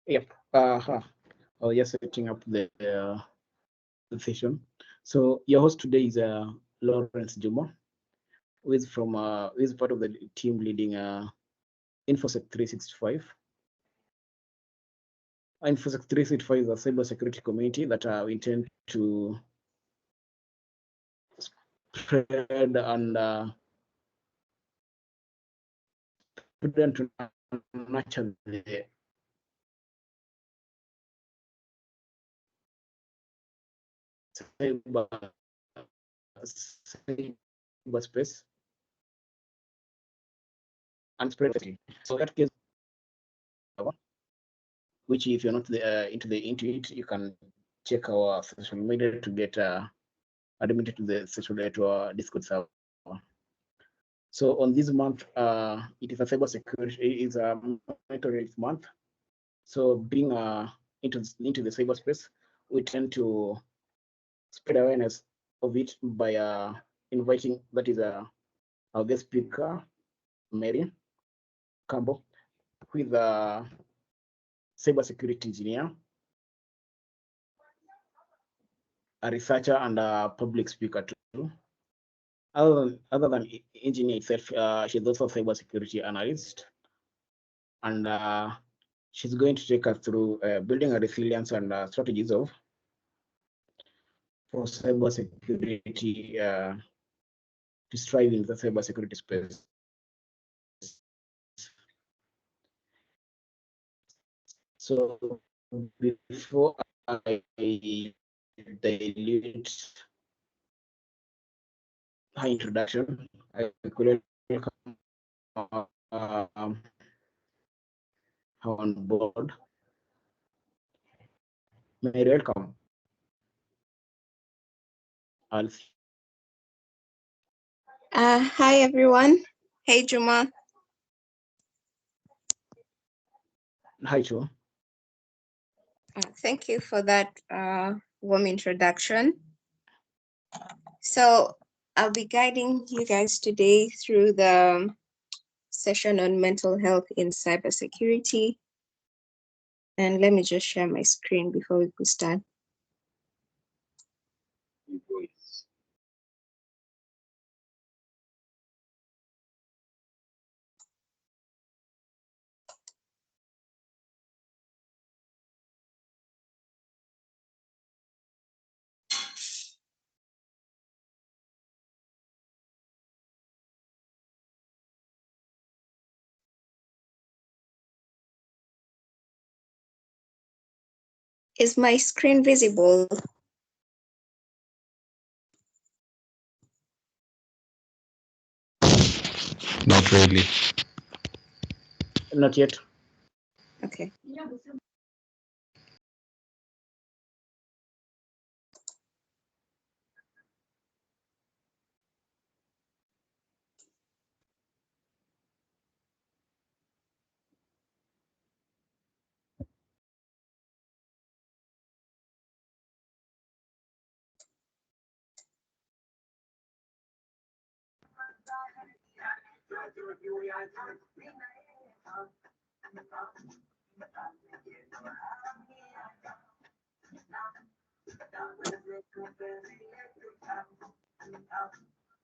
Yep. I was just setting up the session. So your host today is Lawrence Juma, who is part of the team leading InfoSec 365. InfoSec 365 is a cybersecurity community that we intend to spread and put them to nurture the cyber cyberspace and spread it. So that case, which if you're not into it, you can check our social media to get admitted to the to our Discord server. So on this month, it is a cybersecurity. It is a mental health month. So being into the cyberspace, we tend to spread awareness of it by inviting our guest speaker, Mary Campbell, who is a cybersecurity engineer, a researcher, and a public speaker too. Other than engineer itself, she's also a cybersecurity analyst, and she's going to take us through building a resilience and strategies for cybersecurity to strive in the cybersecurity space. So before I dilute her introduction, I could welcome her on board. Mary, welcome. Hi everyone. Hey Juma. Hi, Joe. Thank you for that warm introduction. So I'll be guiding you guys today through the session on mental health in cybersecurity. And let me just share my screen before we could start. Is my screen visible? Not really. Not yet. Okay.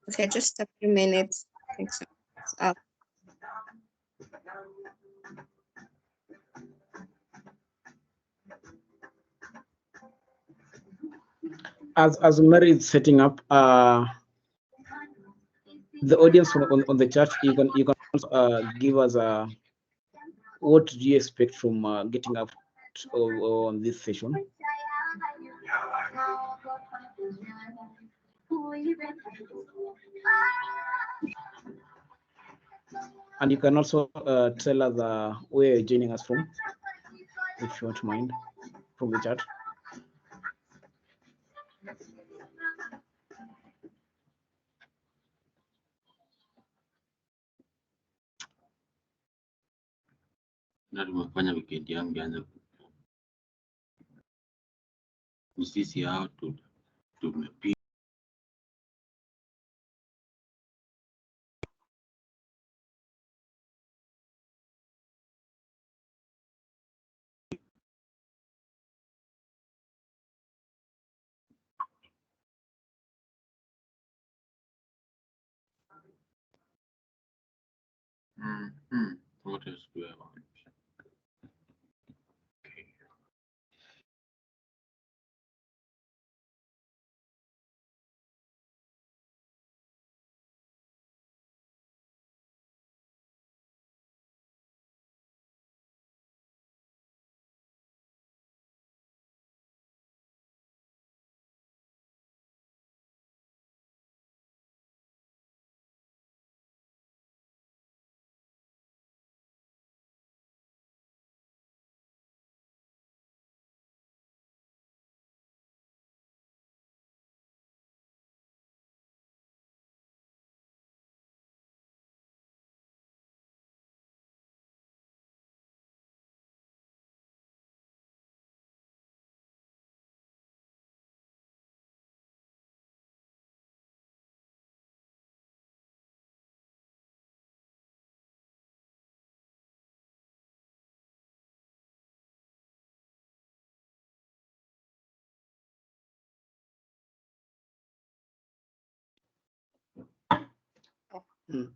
Okay, just a few minutes. Thanks. Up. As Mary is setting up, the audience on the chat, you can give us what do you expect from getting up on this session? And you can also tell us where you're joining us from, if you don't mind, from the chat. Na tumefanya weekend yangu ianze ni sisi hao tumepiga What else do I want? Okay.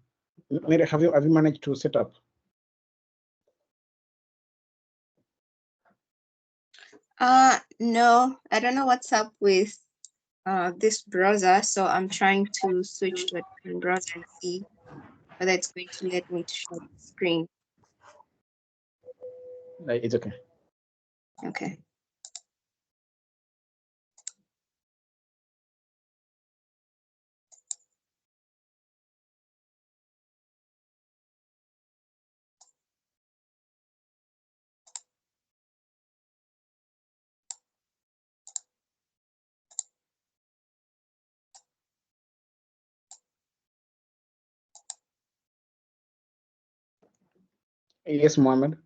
Mary, have you managed to set up? No, I don't know what's up with this browser, so I'm trying to switch to a different browser and see whether it's going to let me to share the screen. It's okay. Okay. Yes, Mohammed.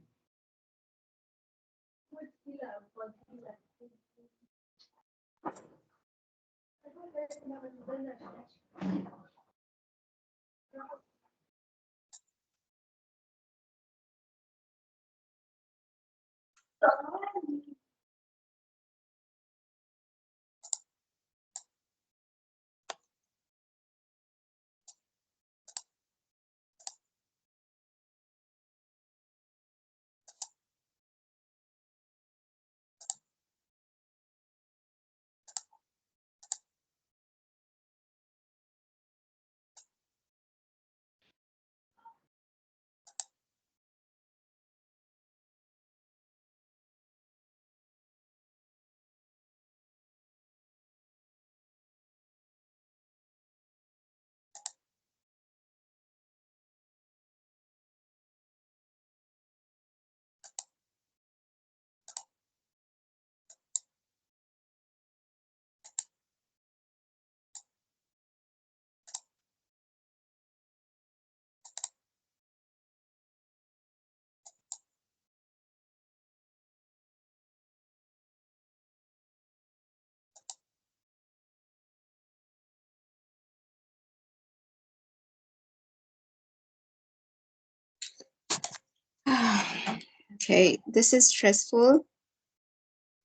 Okay, this is stressful.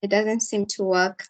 It doesn't seem to work.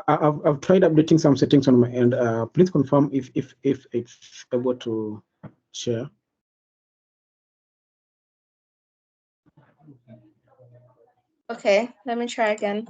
I've tried updating some settings on my end. Please confirm if it's able to share. Okay, let me try again.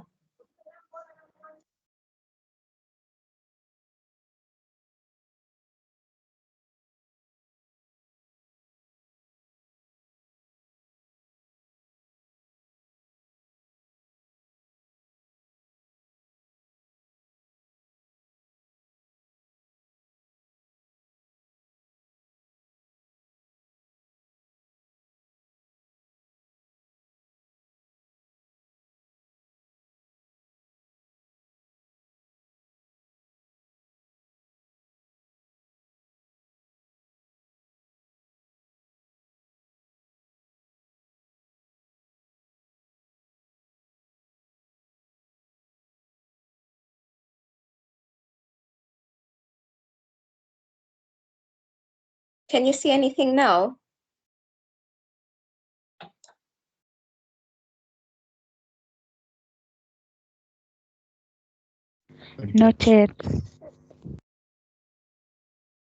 Can you see anything now? Not yet.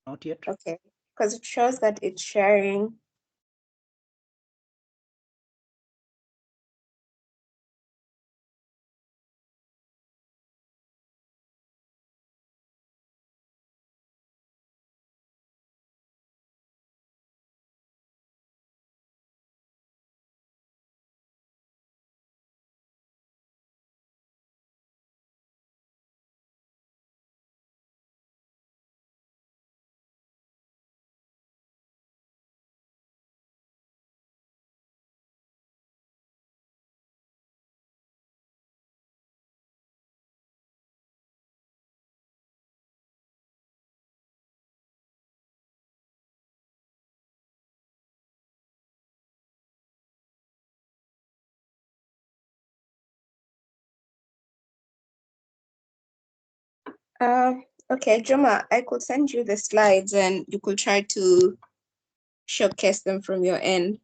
Not yet. Okay, because it shows that it's sharing. Okay, Joma, I could send you the slides and you could try to showcase them from your end.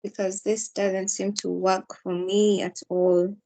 Because this doesn't seem to work for me at all.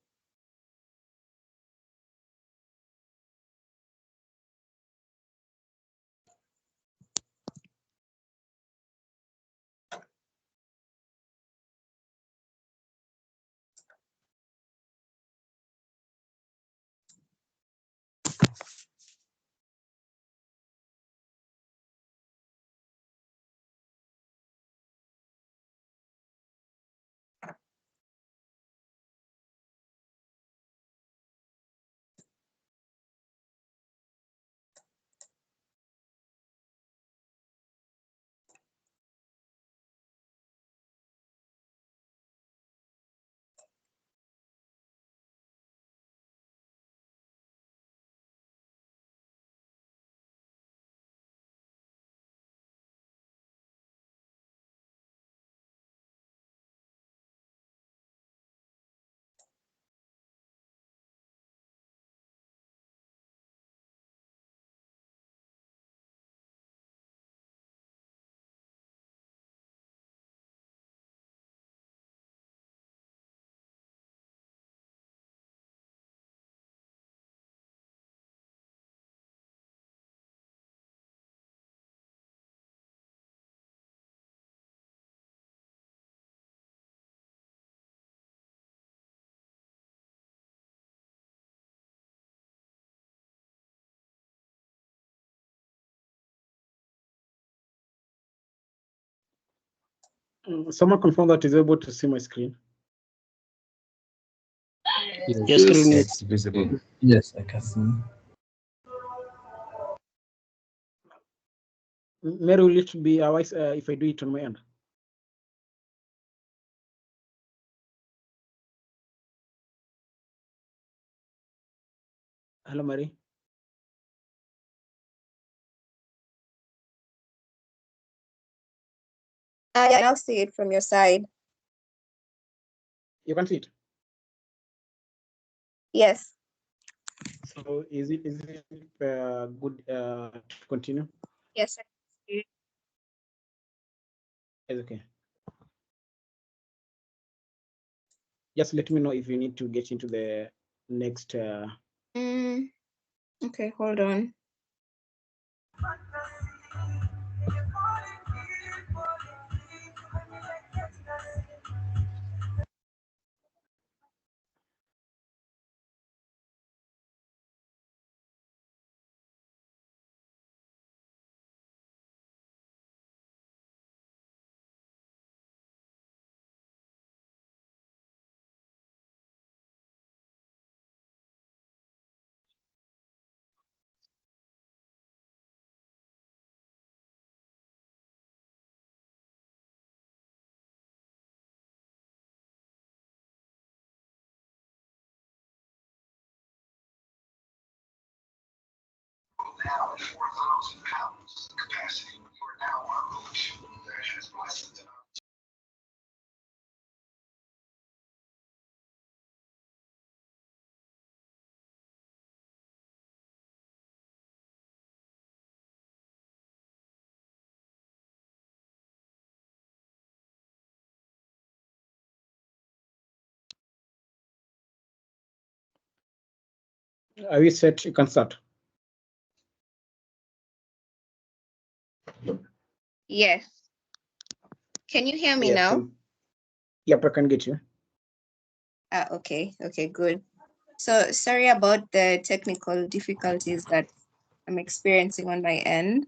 Someone confirm that is able to see my screen. Yes, Your screen is it's visible. Yes, I can see. Mary, will it be wise if I do it on my end? Hello, Mary. I now see it from your side. You can see it. Yes. So is it good to continue? Yes, I see it. It's okay. Just let me know if you need to get into the next. Okay, hold on. Now at 4,000 pounds capacity, we're now on motion. There has blessings and Are we set? You can start. Yes. Can you hear me Yes. now? Yep, I can get you. Okay, good. So sorry about the technical difficulties that I'm experiencing on my end.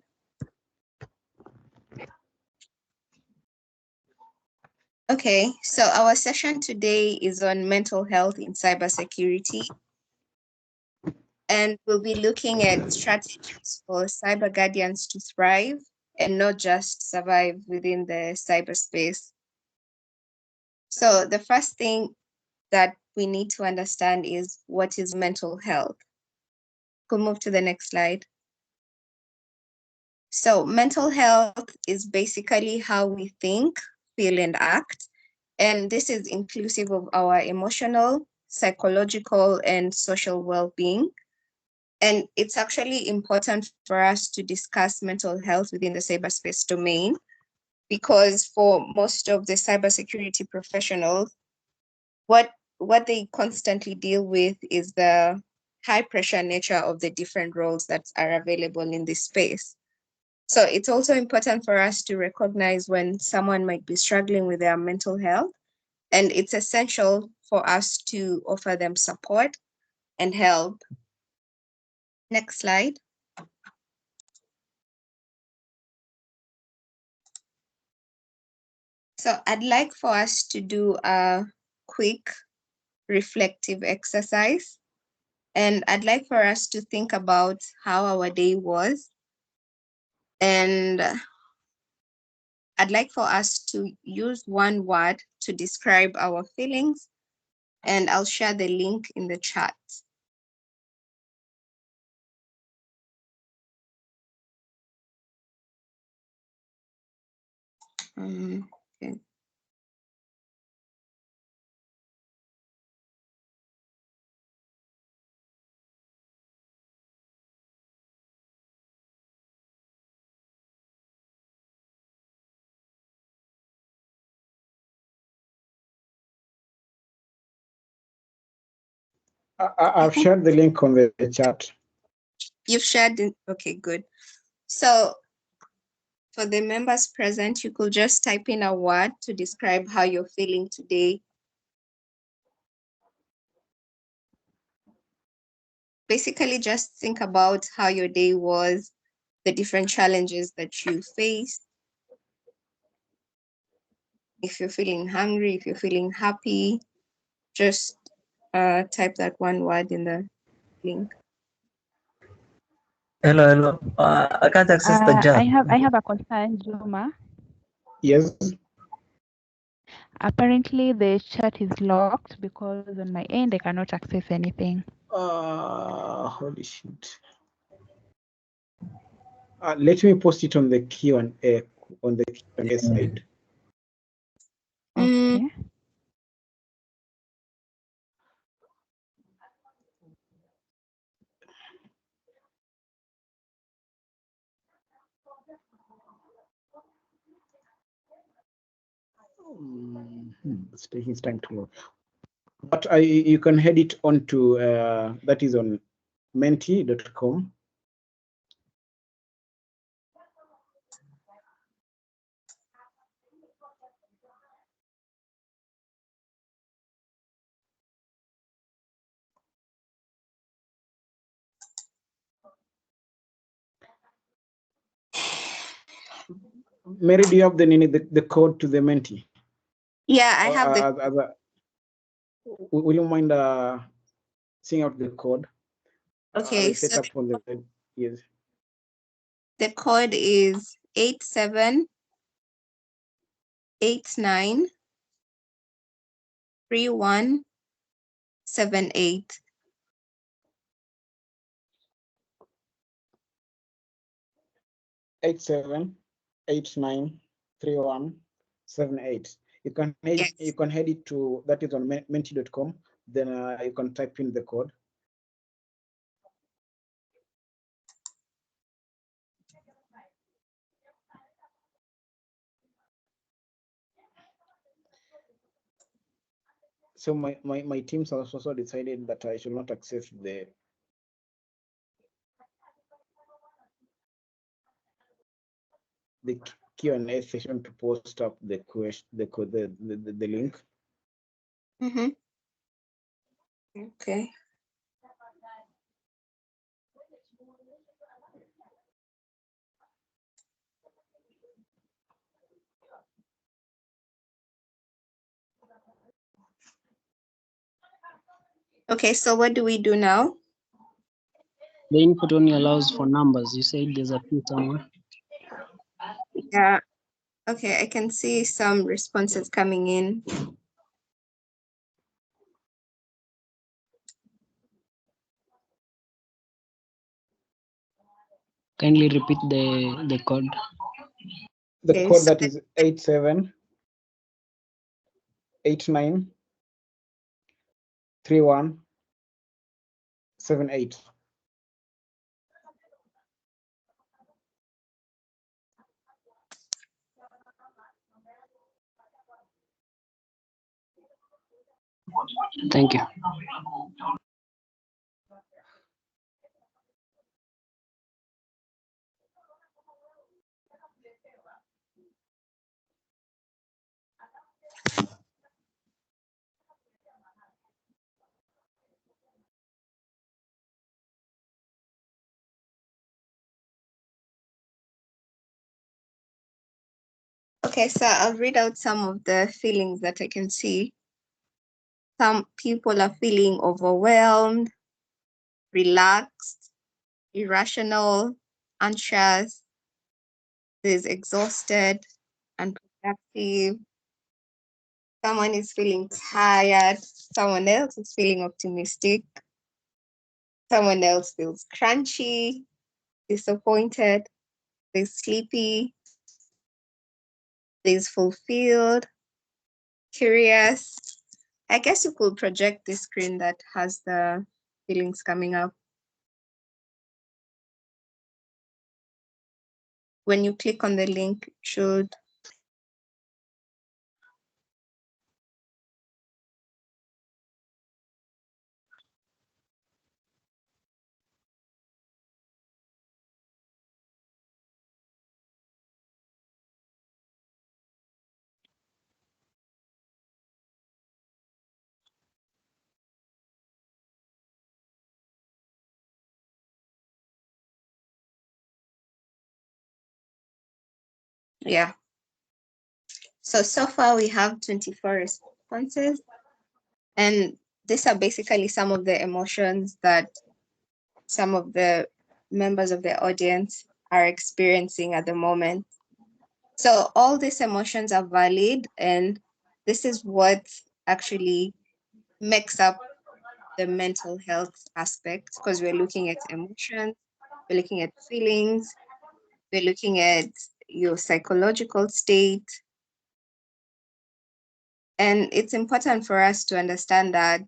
Okay, so our session today is on mental health in cybersecurity. And we'll be looking at strategies for cyber guardians to thrive and not just survive within the cyberspace. So the first thing that we need to understand is what is mental health. Could move to the next slide. So mental health is basically how we think, feel, and act. And this is inclusive of our emotional, psychological, and social well-being. And it's actually important for us to discuss mental health within the cyberspace domain, because for most of the cybersecurity professionals, what they constantly deal with is the high pressure nature of the different roles that are available in this space. So it's also important for us to recognize when someone might be struggling with their mental health, and it's essential for us to offer them support and help. Next slide. So I'd like for us to do a quick reflective exercise. And I'd like for us to think about how our day was. And I'd like for us to use one word to describe our feelings. And I'll share the link in the chat. Okay. I've shared the link on the chat. You've shared it. Okay, good. So for the members present, you could just type in a word to describe how you're feeling today. Basically, just think about how your day was, the different challenges that you faced. If you're feeling hungry, if you're feeling happy, just type that one word in the link. Hello. I can't access the chat. I have a concern, Juma. Yes. Apparently the chat is locked because on my end I cannot access anything. Holy shit. Let me post it on the Q&A on the Q&A side. Okay. It's taking its time to load. But you can head it on to, that is on menti.com. Mary, do you have the code to the Menti? Yeah, I have the. Will you mind seeing out the code? Okay, set so up on the web. Yes. the code is 87893178. 87893178. You can Yes. head it to, that is on menti.com. Then you can type in the code. So my teams also decided that I should not access the Q&A session to post up the question, the link. Mm-hmm. Okay. Okay, so what do we do now? The input only allows for numbers. You said there's a few somewhere. Yeah. Okay, I can see some responses coming in. Kindly repeat the code. The Okay, code so that is 87893178. Thank you. okay, so I'll read out some of the feelings that I can see. Some people are feeling overwhelmed, relaxed, irrational, anxious, there's exhausted, unproductive. Someone is feeling tired. Someone else is feeling optimistic. Someone else feels crunchy, disappointed, there's sleepy, there's fulfilled, curious. I guess you could project the screen that has the feelings coming up. When you click on the link, it should. Yeah. So far we have 24 responses, and these are basically some of the emotions that some of the members of the audience are experiencing at the moment. So all these emotions are valid, and this is what actually makes up the mental health aspect, because we're looking at emotions, we're looking at feelings, we're looking at your psychological state. And it's important for us to understand that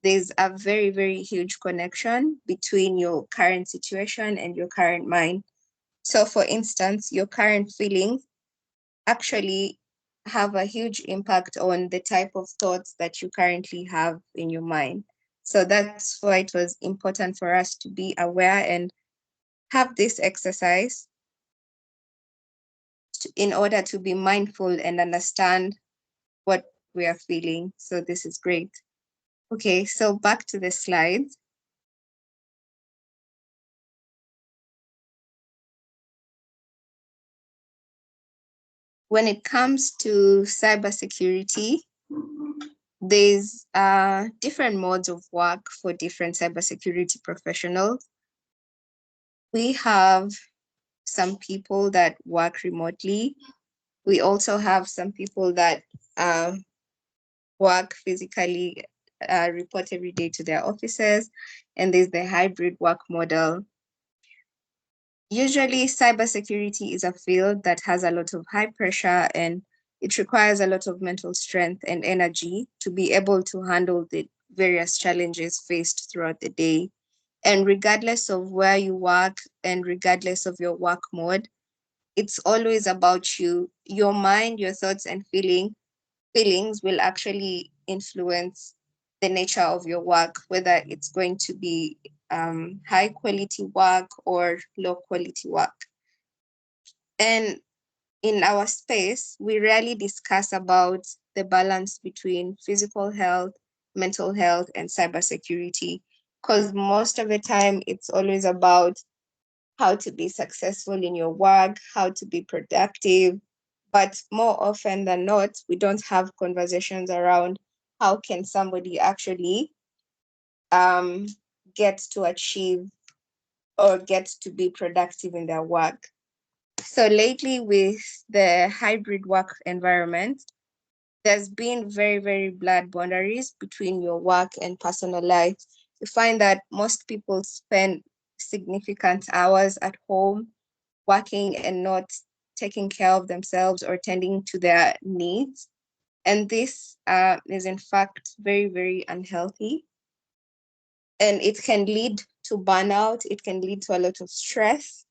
there's a very, very huge connection between your current situation and your current mind. So for instance, your current feelings actually have a huge impact on the type of thoughts that you currently have in your mind. So that's why it was important for us to be aware and have this exercise in order to be mindful and understand what we are feeling. So this is great. Okay, so back to the slides. When it comes to cybersecurity, there's different modes of work for different cybersecurity professionals. We have some people that work remotely. We also have some people that work physically, report every day to their offices, and there's the hybrid work model. Usually, cybersecurity is a field that has a lot of high pressure, and it requires a lot of mental strength and energy to be able to handle the various challenges faced throughout the day. And regardless of where you work and regardless of your work mode, it's always about you. Your mind, your thoughts, and feelings will actually influence the nature of your work, whether it's going to be high quality work or low quality work. And in our space, we rarely discuss about the balance between physical health, mental health, and cybersecurity, because most of the time it's always about how to be successful in your work, how to be productive. But more often than not, we don't have conversations around how can somebody actually get to achieve or get to be productive in their work. So lately with the hybrid work environment, there's been very, very blurred boundaries between your work and personal life. You find that most people spend significant hours at home working and not taking care of themselves or tending to their needs. And this is in fact very, very unhealthy. And it can lead to burnout, it can lead to a lot of stress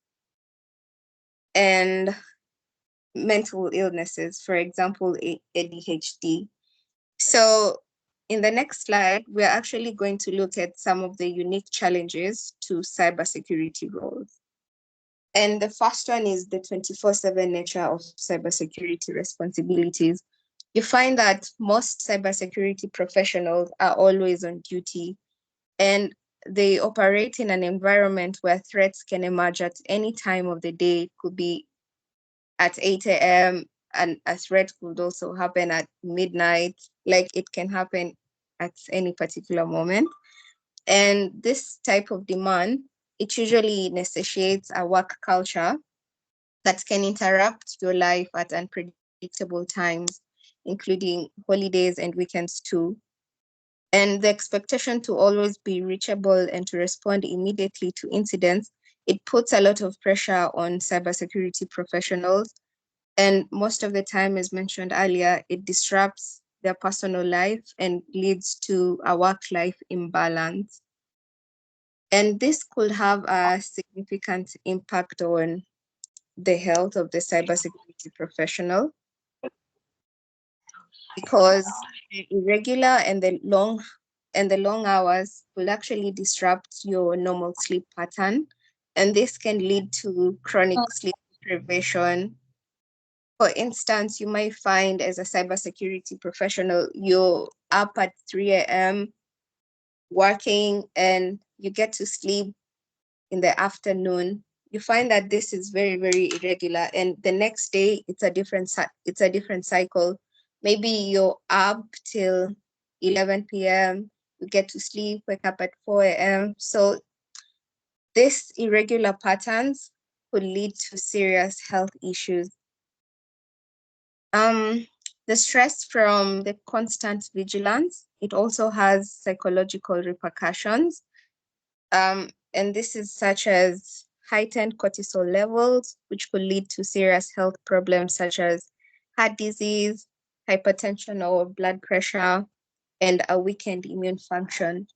and mental illnesses, for example, ADHD. So in the next slide, we're actually going to look at some of the unique challenges to cybersecurity roles. And the first one is the 24/7 nature of cybersecurity responsibilities. You find that most cybersecurity professionals are always on duty, and they operate in an environment where threats can emerge at any time of the day. It could be at 8 a.m., and a threat could also happen at midnight. Like, it can happen at any particular moment. And this type of demand, it usually necessitates a work culture that can interrupt your life at unpredictable times, including holidays and weekends too. And the expectation to always be reachable and to respond immediately to incidents, it puts a lot of pressure on cybersecurity professionals. And most of the time, as mentioned earlier, it disrupts their personal life and leads to a work-life imbalance. And this could have a significant impact on the health of the cybersecurity professional, because the irregular and the long hours will actually disrupt your normal sleep pattern, and this can lead to chronic sleep deprivation. For instance, you might find as a cybersecurity professional, you're up at 3 a.m. working and you get to sleep in the afternoon. You find that this is very, very irregular, and the next day it's a different cycle. Maybe you're up till 11 p.m. You get to sleep, wake up at 4 a.m. So this irregular patterns could lead to serious health issues. The stress from the constant vigilance, it also has psychological repercussions. And this is such as heightened cortisol levels, which could lead to serious health problems such as heart disease, hypertension or blood pressure, and a weakened immune function,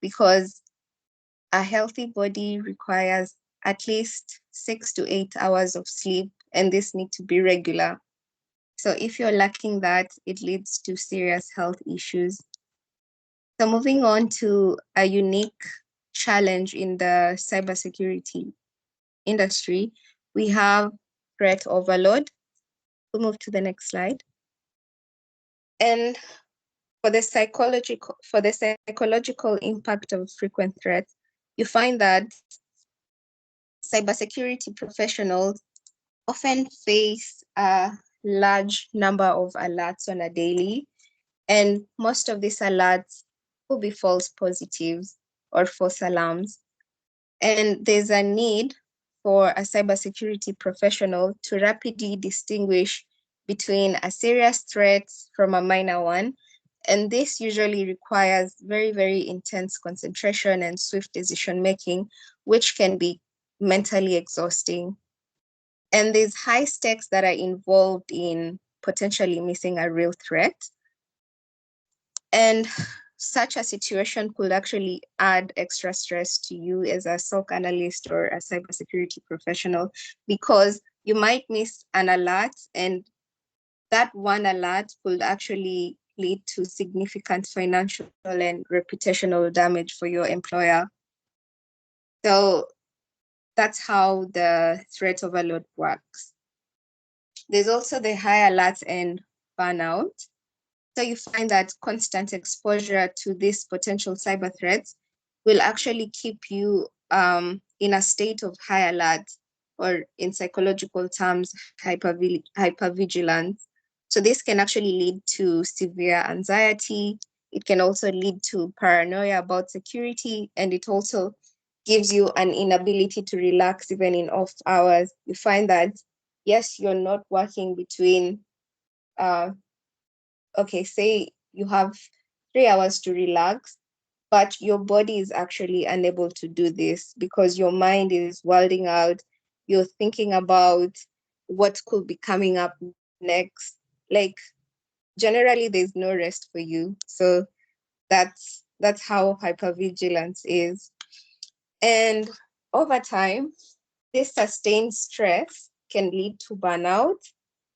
because a healthy body requires at least 6 to 8 hours of sleep, and this need to be regular. So if you're lacking that, it leads to serious health issues. So moving on to a unique challenge in the cybersecurity industry, we have threat overload. We'll move to the next slide. And for the psychological impact of frequent threats, you find that cybersecurity professionals often face a large number of alerts on a daily, and most of these alerts will be false positives or false alarms. And there's a need for a cybersecurity professional to rapidly distinguish between a serious threat from a minor one. And this usually requires very, very intense concentration and swift decision-making, which can be mentally exhausting. And there's high stakes that are involved in potentially missing a real threat. And such a situation could actually add extra stress to you as a SOC analyst or a cybersecurity professional, because you might miss an alert, and that one alert could actually lead to significant financial and reputational damage for your employer. So that's how the threat overload works. There's also the high alerts and burnout. So you find that constant exposure to these potential cyber threats will actually keep you in a state of high alert, or in psychological terms, hypervigilance. So this can actually lead to severe anxiety. It can also lead to paranoia about security, and it also gives you an inability to relax even in off hours. You find that, yes, you're not working between okay, say you have 3 hours to relax, but your body is actually unable to do this because your mind is wilding out. You're thinking about what could be coming up next. Like, generally, there's no rest for you. So that's how hypervigilance is. And over time, this sustained stress can lead to burnout,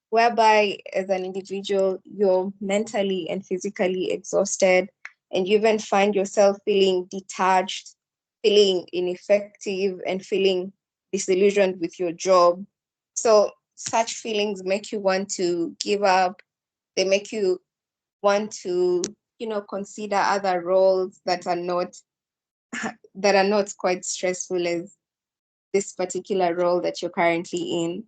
whereby as an individual, you're mentally and physically exhausted, and you even find yourself feeling detached, feeling ineffective, and feeling disillusioned with your job. So such feelings make you want to give up. They make you want to, consider other roles that are not quite stressful as this particular role that you're currently in.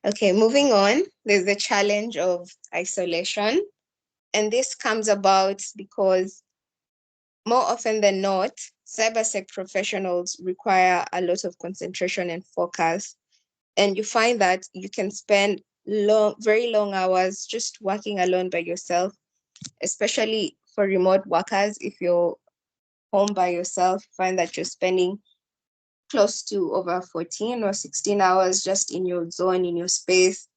Okay, moving on, there's the challenge of isolation. And this comes about because more often than not, cybersec professionals require a lot of concentration and focus. And you find that you can spend very long hours just working alone by yourself, especially for remote workers. If you're home by yourself, find that you're spending close to over 14 or 16 hours just in your zone, in your space,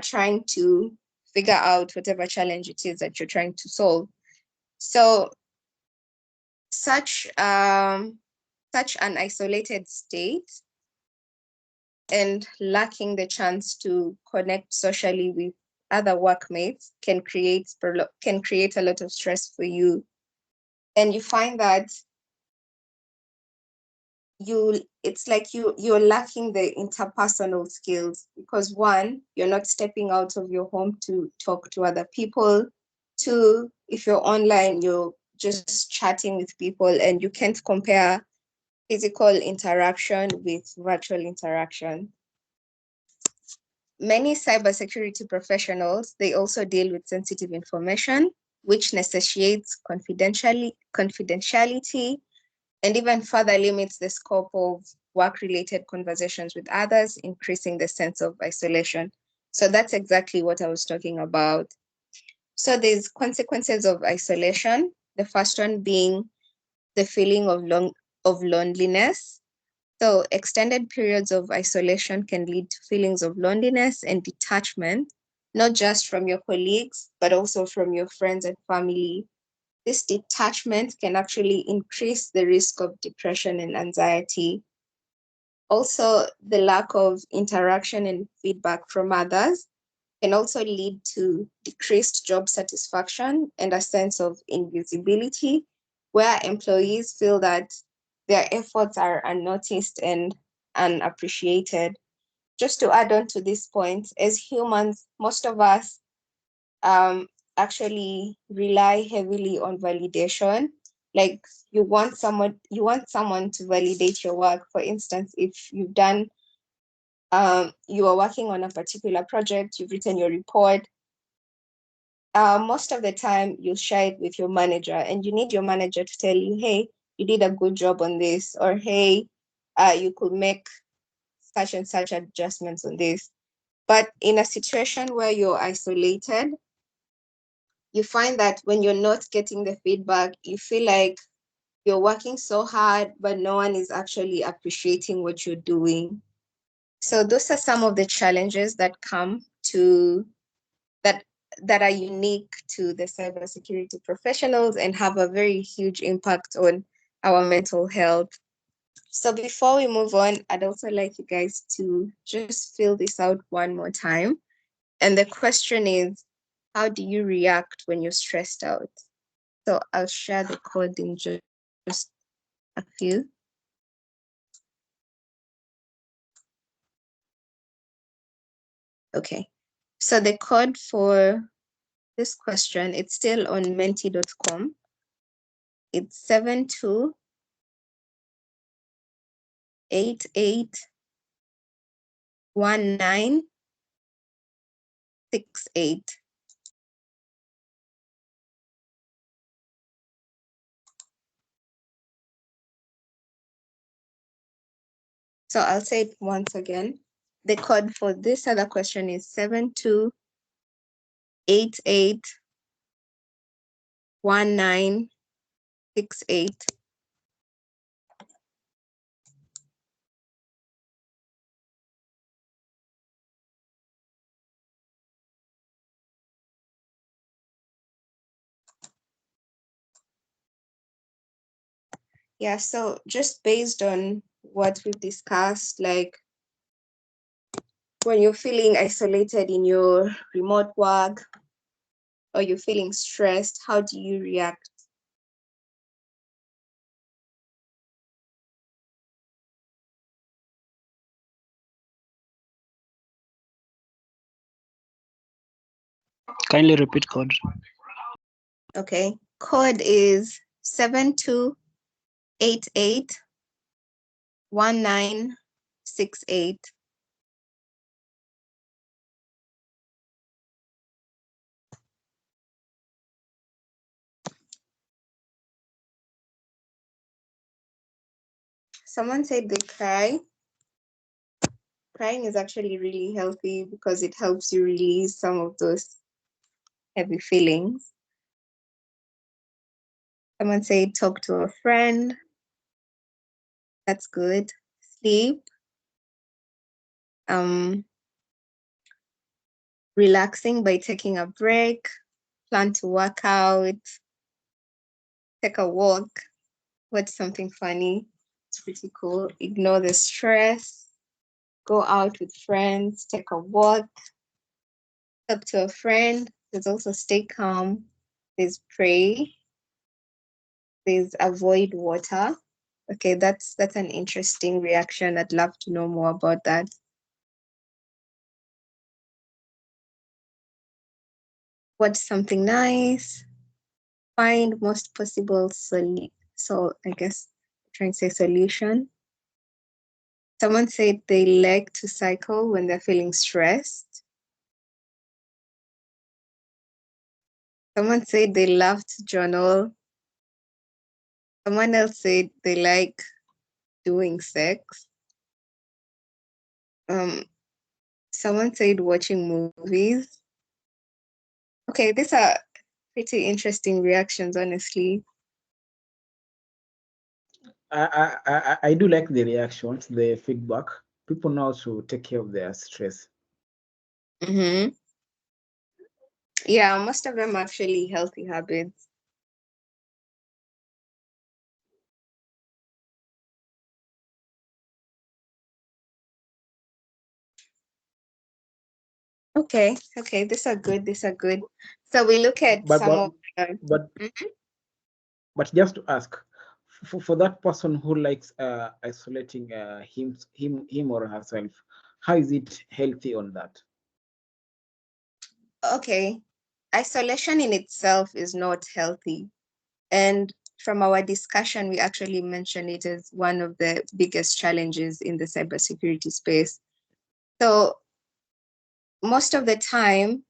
trying to figure out whatever challenge it is that you're trying to solve. So such an isolated state and lacking the chance to connect socially with other workmates can create a lot of stress for you. And you find that it's like you're lacking the interpersonal skills, because one, you're not stepping out of your home to talk to other people. Two, if you're online, you're just chatting with people, and you can't compare physical interaction with virtual interaction. Many cybersecurity professionals, they also deal with sensitive information, which necessitates confidentiality, and even further limits the scope of work-related conversations with others, increasing the sense of isolation. So that's exactly what I was talking about. So there's consequences of isolation. The first one being the feeling of loneliness. So extended periods of isolation can lead to feelings of loneliness and detachment, not just from your colleagues, but also from your friends and family. This detachment can actually increase the risk of depression and anxiety. Also, the lack of interaction and feedback from others. can also lead to decreased job satisfaction and a sense of invisibility, where employees feel that their efforts are unnoticed and unappreciated. Just to add on to this point, as humans, most of us actually rely heavily on validation. Like you want someone to validate your work. For instance, if you've done you are working on a particular project, you've written your report, most of the time you'll share it with your manager, and you need your manager to tell you, hey, you did a good job on this, or hey, you could make such and such adjustments on this. But in a situation where you're isolated, you find that when you're not getting the feedback, you feel like you're working so hard, but no one is actually appreciating what you're doing. So those are some of the challenges that come to that are unique to the cybersecurity professionals and have a very huge impact on our mental health. So before we move on, I'd also like you guys to just fill this out one more time. And the question is, how do you react when you're stressed out? So I'll share the code in just a few. Okay, so the code for this question, it's still on menti.com. It's 72881968. So I'll say it once again. The code for this other question is 72881968. Yeah, so just based on what we've discussed, like when you're feeling isolated in your remote work or you're feeling stressed, how do you react? Kindly repeat code. Okay, code is 72881968. Someone said they cry. Crying is actually really healthy because it helps you release some of those heavy feelings. Someone said talk to a friend. That's good. Sleep. Relaxing by taking a break. Plan to work out. Take a walk. Watch something funny. It's pretty cool. Ignore the stress. Go out with friends. Take a walk. Talk to a friend. There's also stay calm. There's pray. There's avoid water. Okay, that's an interesting reaction. I'd love to know more about that. Watch something nice. Find most possible so I guess I'm trying to say solution. Someone said they like to cycle when they're feeling stressed. Someone said they love to journal. Someone else said they like doing sex. Someone said watching movies. Okay, these are pretty interesting reactions, honestly. I do like the reactions, the feedback. People know how to take care of their stress. Mm-hmm. Yeah, most of them are actually healthy habits. Okay, okay, these are good. These are good. So we look at But some of but Mhm. but just to ask, for that person who likes isolating him or herself, how is it healthy on that? Okay, isolation in itself is not healthy. And from our discussion, we actually mentioned it as one of the biggest challenges in the cybersecurity space. So most of the time,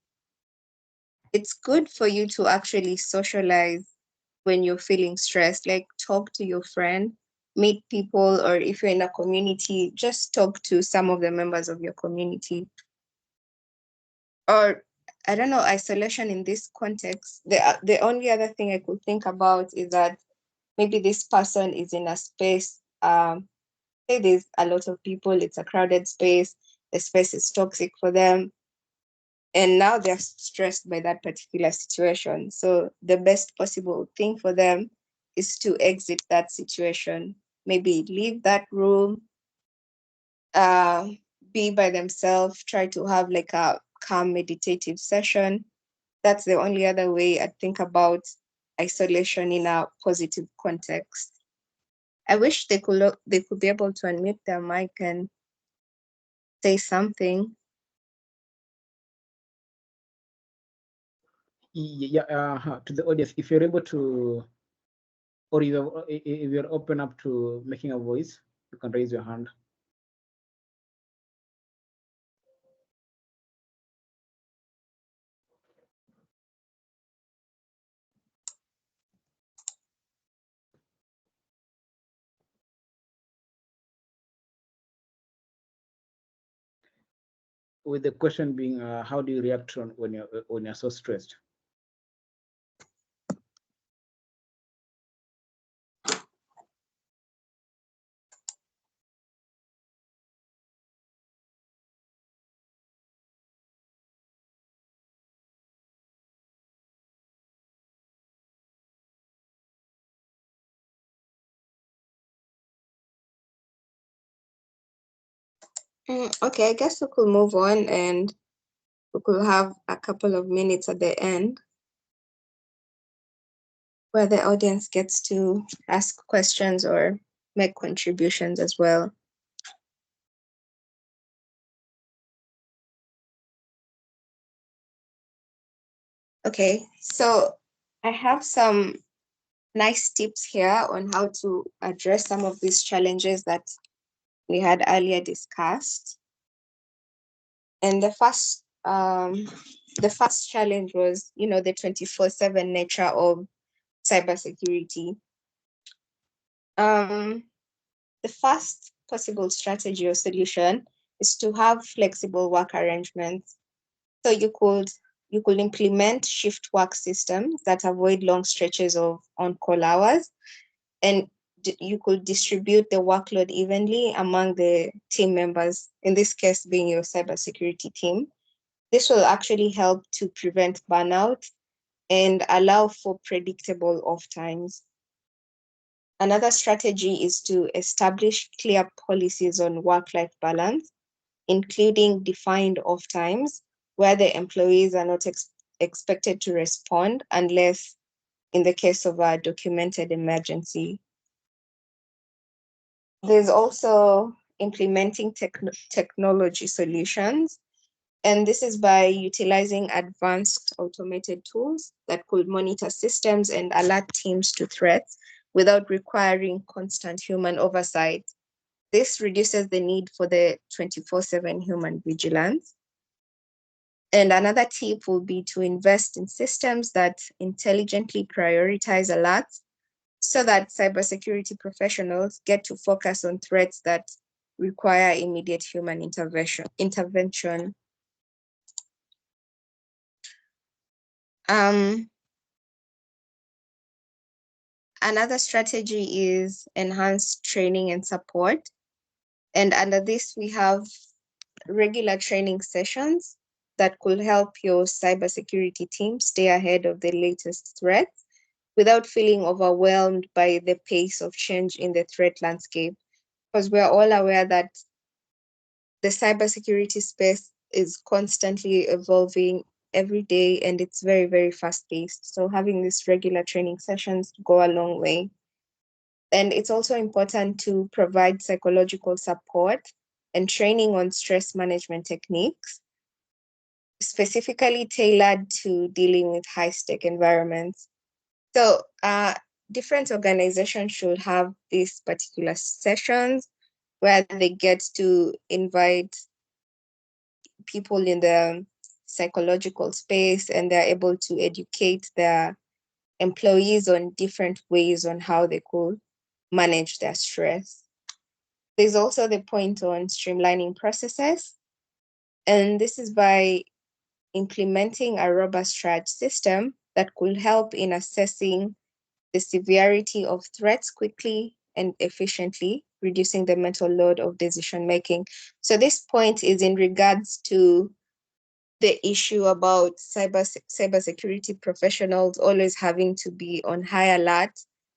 it's good for you to actually socialize when you're feeling stressed, like talk to your friend, meet people, or if you're in a community, just talk to some of the members of your community. Or I don't know, isolation in this context. The only other thing I could think about is that maybe this person is in a space, say there's a lot of people, it's a crowded space, the space is toxic for them, and now they're stressed by that particular situation. So the best possible thing for them is to exit that situation, maybe leave that room, be by themselves, try to have like a calm meditative session. That's the only other way I think about isolation in a positive context. I wish they could be able to unmute their mic and say something. Yeah, to the audience, if you're able to, or if you're open up to making a voice, you can raise your hand. With the question being, how do you react when you're so stressed? Okay, I guess we could move on and we could have a couple of minutes at the end where the audience gets to ask questions or make contributions as well. Okay, so I have some nice tips here on how to address some of these challenges that we had earlier discussed. And the first challenge was, the 24/7 nature of cybersecurity. The first possible strategy or solution is to have flexible work arrangements. So you could implement shift work systems that avoid long stretches of on-call hours, and you could distribute the workload evenly among the team members, in this case being your cybersecurity team. This will actually help to prevent burnout and allow for predictable off times. Another strategy is to establish clear policies on work-life balance, including defined off times where the employees are not expected to respond unless in the case of a documented emergency. There's also implementing technology solutions, and this is by utilizing advanced automated tools that could monitor systems and alert teams to threats without requiring constant human oversight. This reduces the need for the 24/7 human vigilance. And another tip will be to invest in systems that intelligently prioritize alerts so that cybersecurity professionals get to focus on threats that require immediate human intervention. Another strategy is enhanced training and support. And under this, we have regular training sessions that could help your cybersecurity team stay ahead of the latest threats without feeling overwhelmed by the pace of change in the threat landscape. Because we're all aware that the cybersecurity space is constantly evolving every day, and it's very, very fast-paced. So having these regular training sessions go a long way. And it's also important to provide psychological support and training on stress management techniques, specifically tailored to dealing with high-stake environments. So different organizations should have these particular sessions where they get to invite people in the psychological space, and they're able to educate their employees on different ways on how they could manage their stress. There's also the point on streamlining processes, and this is by implementing a robust triage system that could help in assessing the severity of threats quickly and efficiently, reducing the mental load of decision making. So this point is in regards to the issue about cybersecurity professionals always having to be on high alert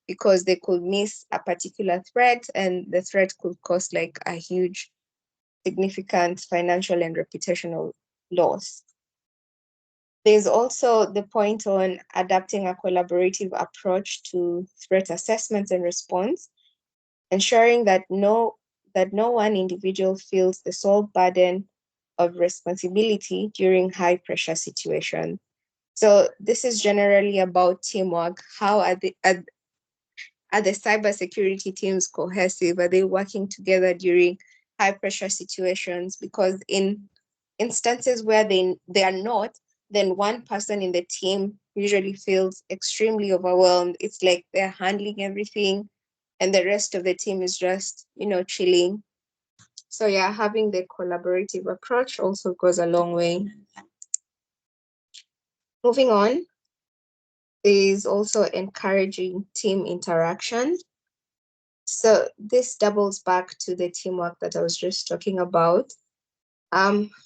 because they could miss a particular threat, and the threat could cause like a huge, significant financial and reputational loss. There's also the point on adapting a collaborative approach to threat assessment and response, ensuring that no one individual feels the sole burden of responsibility during high pressure situations. So this is generally about teamwork. How are the cybersecurity teams cohesive? Are they working together during high pressure situations? Because in instances where they are not, then one person in the team usually feels extremely overwhelmed. It's like they're handling everything and the rest of the team is just, chilling. So yeah, having the collaborative approach also goes a long way. Moving on, is also encouraging team interaction. So this doubles back to the teamwork that I was just talking about.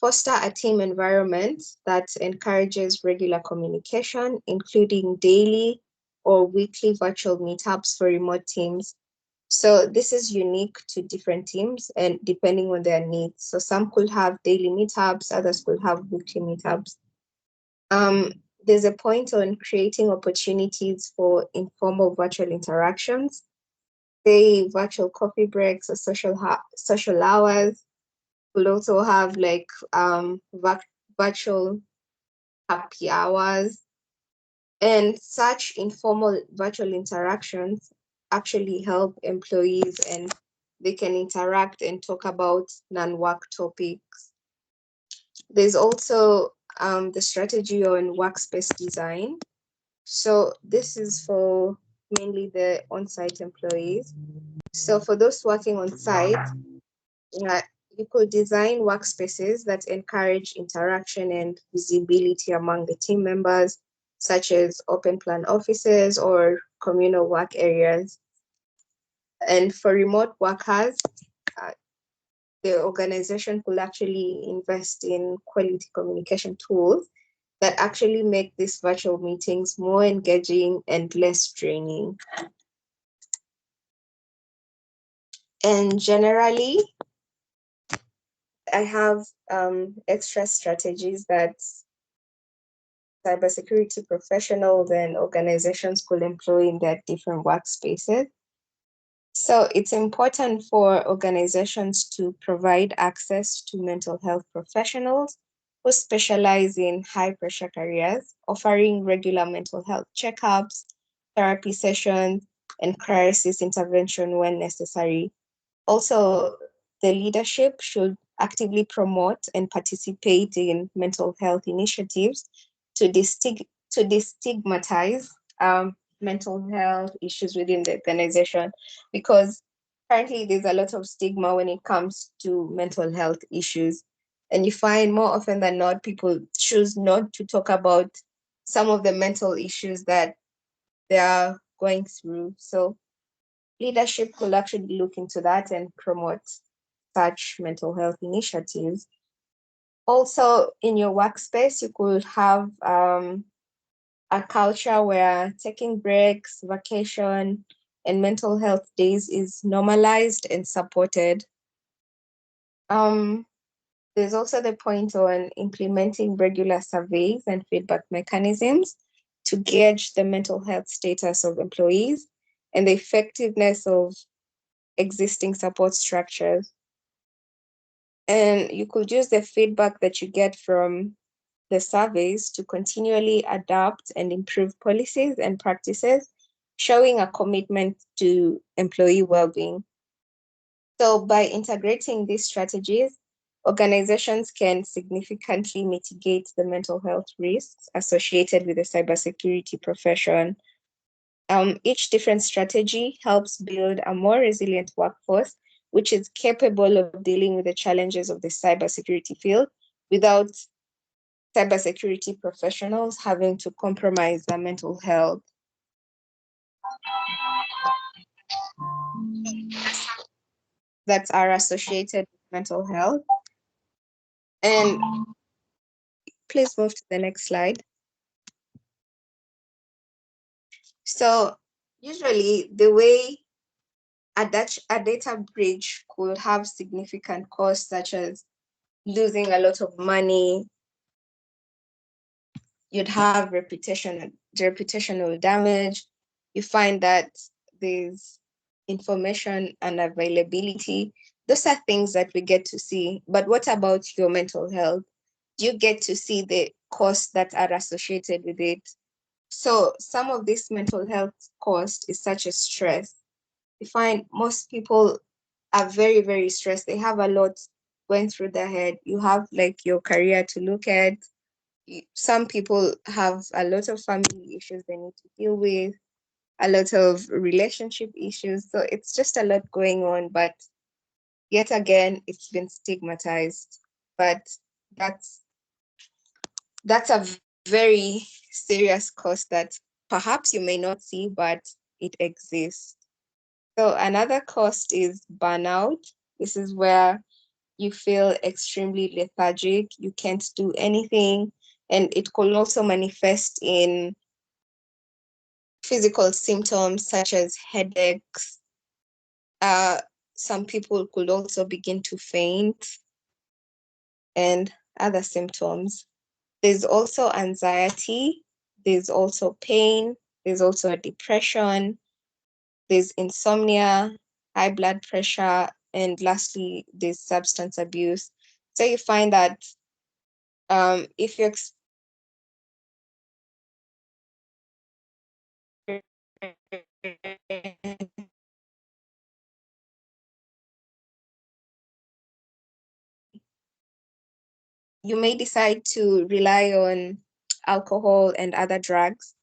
Foster a team environment that encourages regular communication, including daily or weekly virtual meetups for remote teams. So this is unique to different teams and depending on their needs. So some could have daily meetups, others could have weekly meetups. There's a point on creating opportunities for informal virtual interactions, say virtual coffee breaks or social hours. We'll also have like virtual happy hours, and such informal virtual interactions actually help employees, and they can interact and talk about non-work topics. There's also the strategy on workspace design. So this is for mainly the on-site employees. So for those working on site, you could design workspaces that encourage interaction and visibility among the team members, such as open plan offices or communal work areas. And for remote workers, the organization could actually invest in quality communication tools that actually make these virtual meetings more engaging and less draining. And generally, I have extra strategies that cybersecurity professionals and organizations could employ in their different workspaces. So it's important for organizations to provide access to mental health professionals who specialize in high pressure careers, offering regular mental health checkups, therapy sessions, and crisis intervention when necessary. Also, the leadership should actively promote and participate in mental health initiatives to destigmatize mental health issues within the organization, because currently there's a lot of stigma when it comes to mental health issues. And you find more often than not, people choose not to talk about some of the mental issues that they are going through. So leadership could actually look into that and promote such mental health initiatives. Also, in your workspace, you could have a culture where taking breaks, vacation, and mental health days is normalized and supported. There's also the point on implementing regular surveys and feedback mechanisms to gauge the mental health status of employees and the effectiveness of existing support structures. And you could use the feedback that you get from the surveys to continually adapt and improve policies and practices, showing a commitment to employee well-being. So by integrating these strategies, organizations can significantly mitigate the mental health risks associated with the cybersecurity profession. Each different strategy helps build a more resilient workforce, which is capable of dealing with the challenges of the cybersecurity field without cybersecurity professionals having to compromise their mental health. That are associated with mental health. And please move to the next slide. So usually the way a data breach could have significant costs, such as losing a lot of money. You'd have reputational damage. You find that there's information unavailability. Those are things that we get to see. But what about your mental health? You get to see the costs that are associated with it. So some of this mental health cost is such as stress. You find most people are very, very stressed. They have a lot going through their head. You have like your career to look at. Some people have a lot of family issues they need to deal with, a lot of relationship issues. So it's just a lot going on, but yet again, it's been stigmatized. But that's a very serious cost that perhaps you may not see, but it exists. So another cost is burnout. This is where you feel extremely lethargic, you can't do anything, and it could also manifest in physical symptoms such as headaches. Some people could also begin to faint and other symptoms. There's also anxiety, there's also pain, there's also a depression, there's insomnia, high blood pressure, and lastly, there's substance abuse. So you find that if you're you may decide to rely on alcohol and other drugs.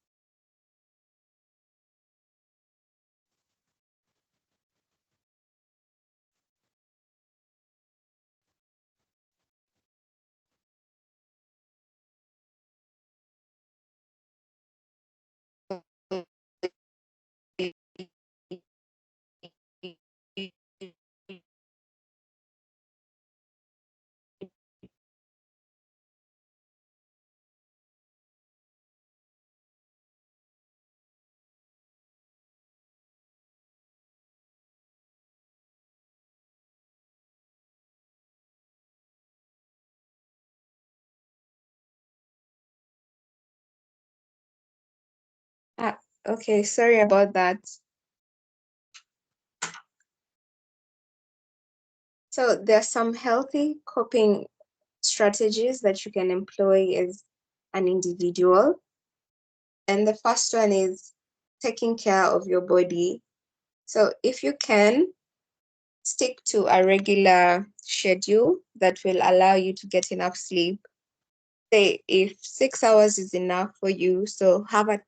Okay, sorry about that. So there are some healthy coping strategies that you can employ as an individual. And the first one is taking care of your body. So if you can, stick to a regular schedule that will allow you to get enough sleep. Say if 6 hours is enough for you, so have a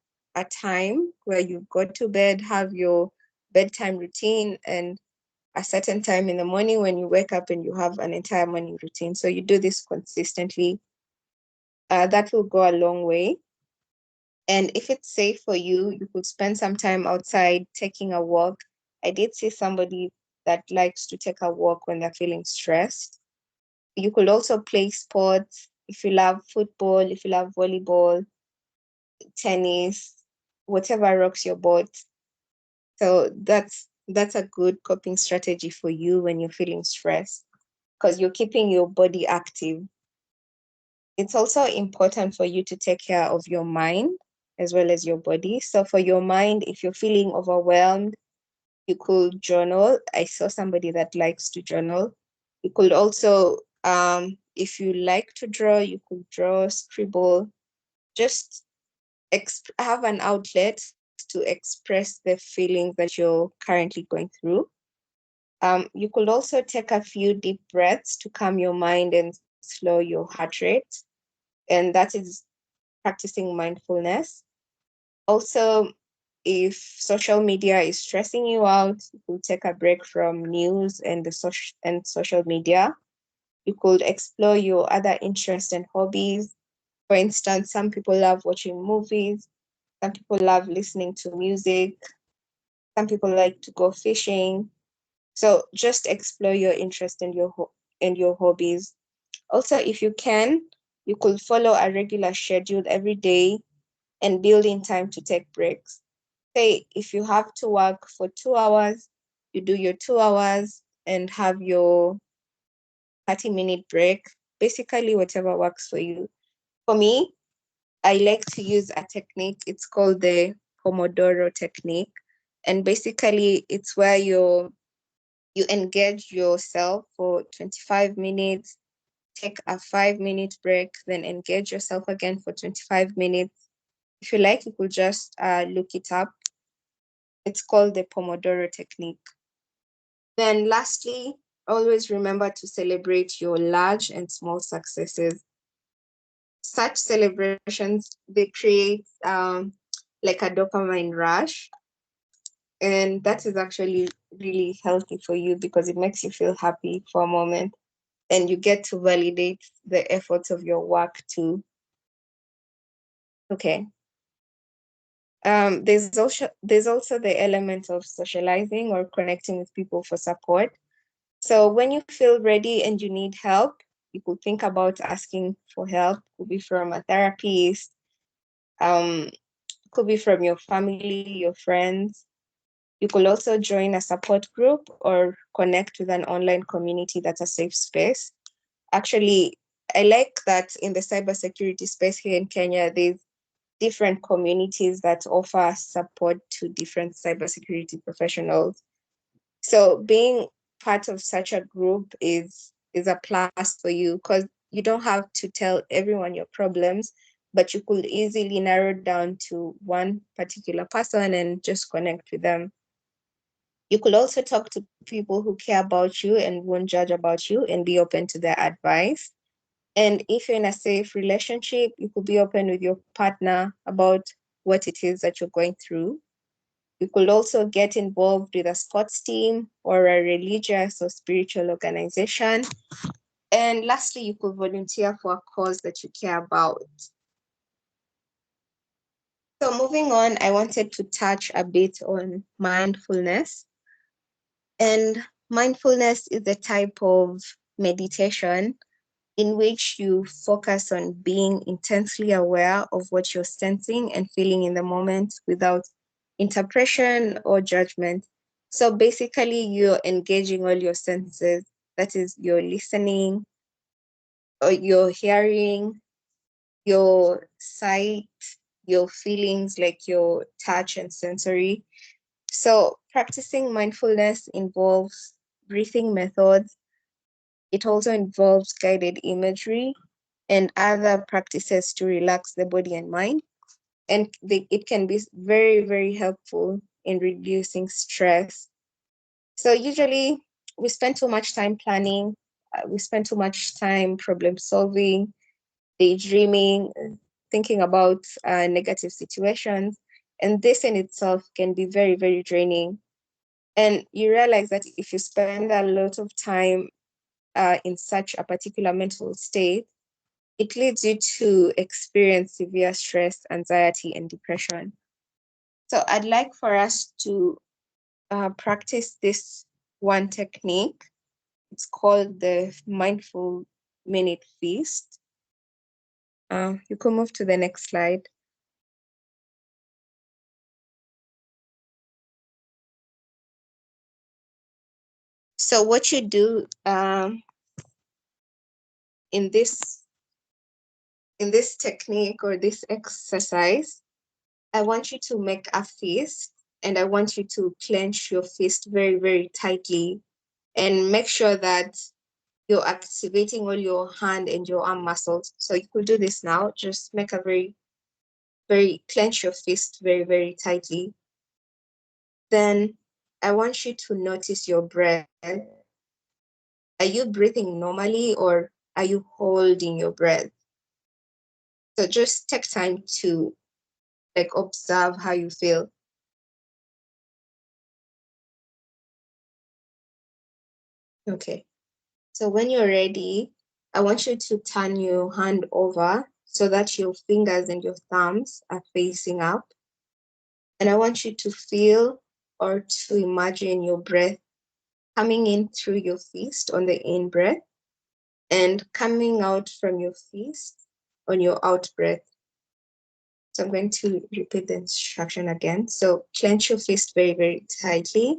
time where you go to bed, have your bedtime routine, and a certain time in the morning when you wake up and you have an entire morning routine. So you do this consistently. That will go a long way. And if it's safe for you, you could spend some time outside taking a walk. I did see somebody that likes to take a walk when they're feeling stressed. You could also play sports. If you love football, if you love volleyball, tennis, whatever rocks your boat. So that's a good coping strategy for you when you're feeling stressed. because you're keeping your body active. It's also important for you to take care of your mind as well as your body. So for your mind, if you're feeling overwhelmed, you could journal. I saw somebody that likes to journal. You could also, if you like to draw, you could draw, scribble, just have an outlet to express the feelings that you're currently going through. You could also take a few deep breaths to calm your mind and slow your heart rate. And that is practicing mindfulness. Also, if social media is stressing you out, you could take a break from news and social media. You could explore your other interests and hobbies. For instance, some people love watching movies, some people love listening to music, some people like to go fishing. So just explore your interest and your hobbies. Also, if you can, you could follow a regular schedule every day and build in time to take breaks. Say if you have to work for 2 hours, you do your 2 hours and have your 30-minute break. Basically, whatever works for you. For me, I like to use a technique. It's called the Pomodoro technique. And basically, it's where you engage yourself for 25 minutes, take a 5-minute break, then engage yourself again for 25 minutes. If you like, you could just look it up. It's called the Pomodoro technique. Then lastly, always remember to celebrate your large and small successes. Such celebrations, they create like a dopamine rush. And that is actually really healthy for you because it makes you feel happy for a moment and you get to validate the efforts of your work too. Okay. There's also the element of socializing or connecting with people for support. So when you feel ready and you need help, you could think about asking for help. Could be from a therapist, could be from your family, your friends. You could also join a support group or connect with an online community that's a safe space. Actually, I like that in the cybersecurity space here in Kenya, there's different communities that offer support to different cybersecurity professionals. So being part of such a group is a plus for you because you don't have to tell everyone your problems, but you could easily narrow down to one particular person and just connect with them. You could also talk to people who care about you and won't judge about you and be open to their advice. And if you're in a safe relationship, you could be open with your partner about what it is that you're going through. You could also get involved with a sports team or a religious or spiritual organization. And lastly, you could volunteer for a cause that you care about. So moving on, I wanted to touch a bit on mindfulness. And mindfulness is a type of meditation in which you focus on being intensely aware of what you're sensing and feeling in the moment without interpretation or judgment. So basically, you're engaging all your senses. That is, you're listening, or you're hearing, your sight, your feelings like your touch and sensory. So practicing mindfulness involves breathing methods. It also involves guided imagery and other practices to relax the body and mind. And it can be very, very helpful in reducing stress. So usually we spend too much time planning, we spend too much time problem solving, daydreaming, thinking about negative situations. And this in itself can be very, very draining. And you realize that if you spend a lot of time in such a particular mental state, it leads you to experience severe stress, anxiety, and depression. So I'd like for us to practice this one technique. It's called the Mindful Minute Feast. You can move to the next slide. So what you do, in this technique or this exercise, I want you to make a fist, and I want you to clench your fist very, very tightly, and make sure that you're activating all your hand and your arm muscles. So you could do this now. Just make a clench your fist very, very tightly. Then I want you to notice your breath. Are you breathing normally, or are you holding your breath? So just take time to observe how you feel. Okay. So when you're ready, I want you to turn your hand over so that your fingers and your thumbs are facing up. And I want you to feel or to imagine your breath coming in through your fist on the in breath and coming out from your fist on your out breath. So I'm going to repeat the instruction again. So clench your fist very, very tightly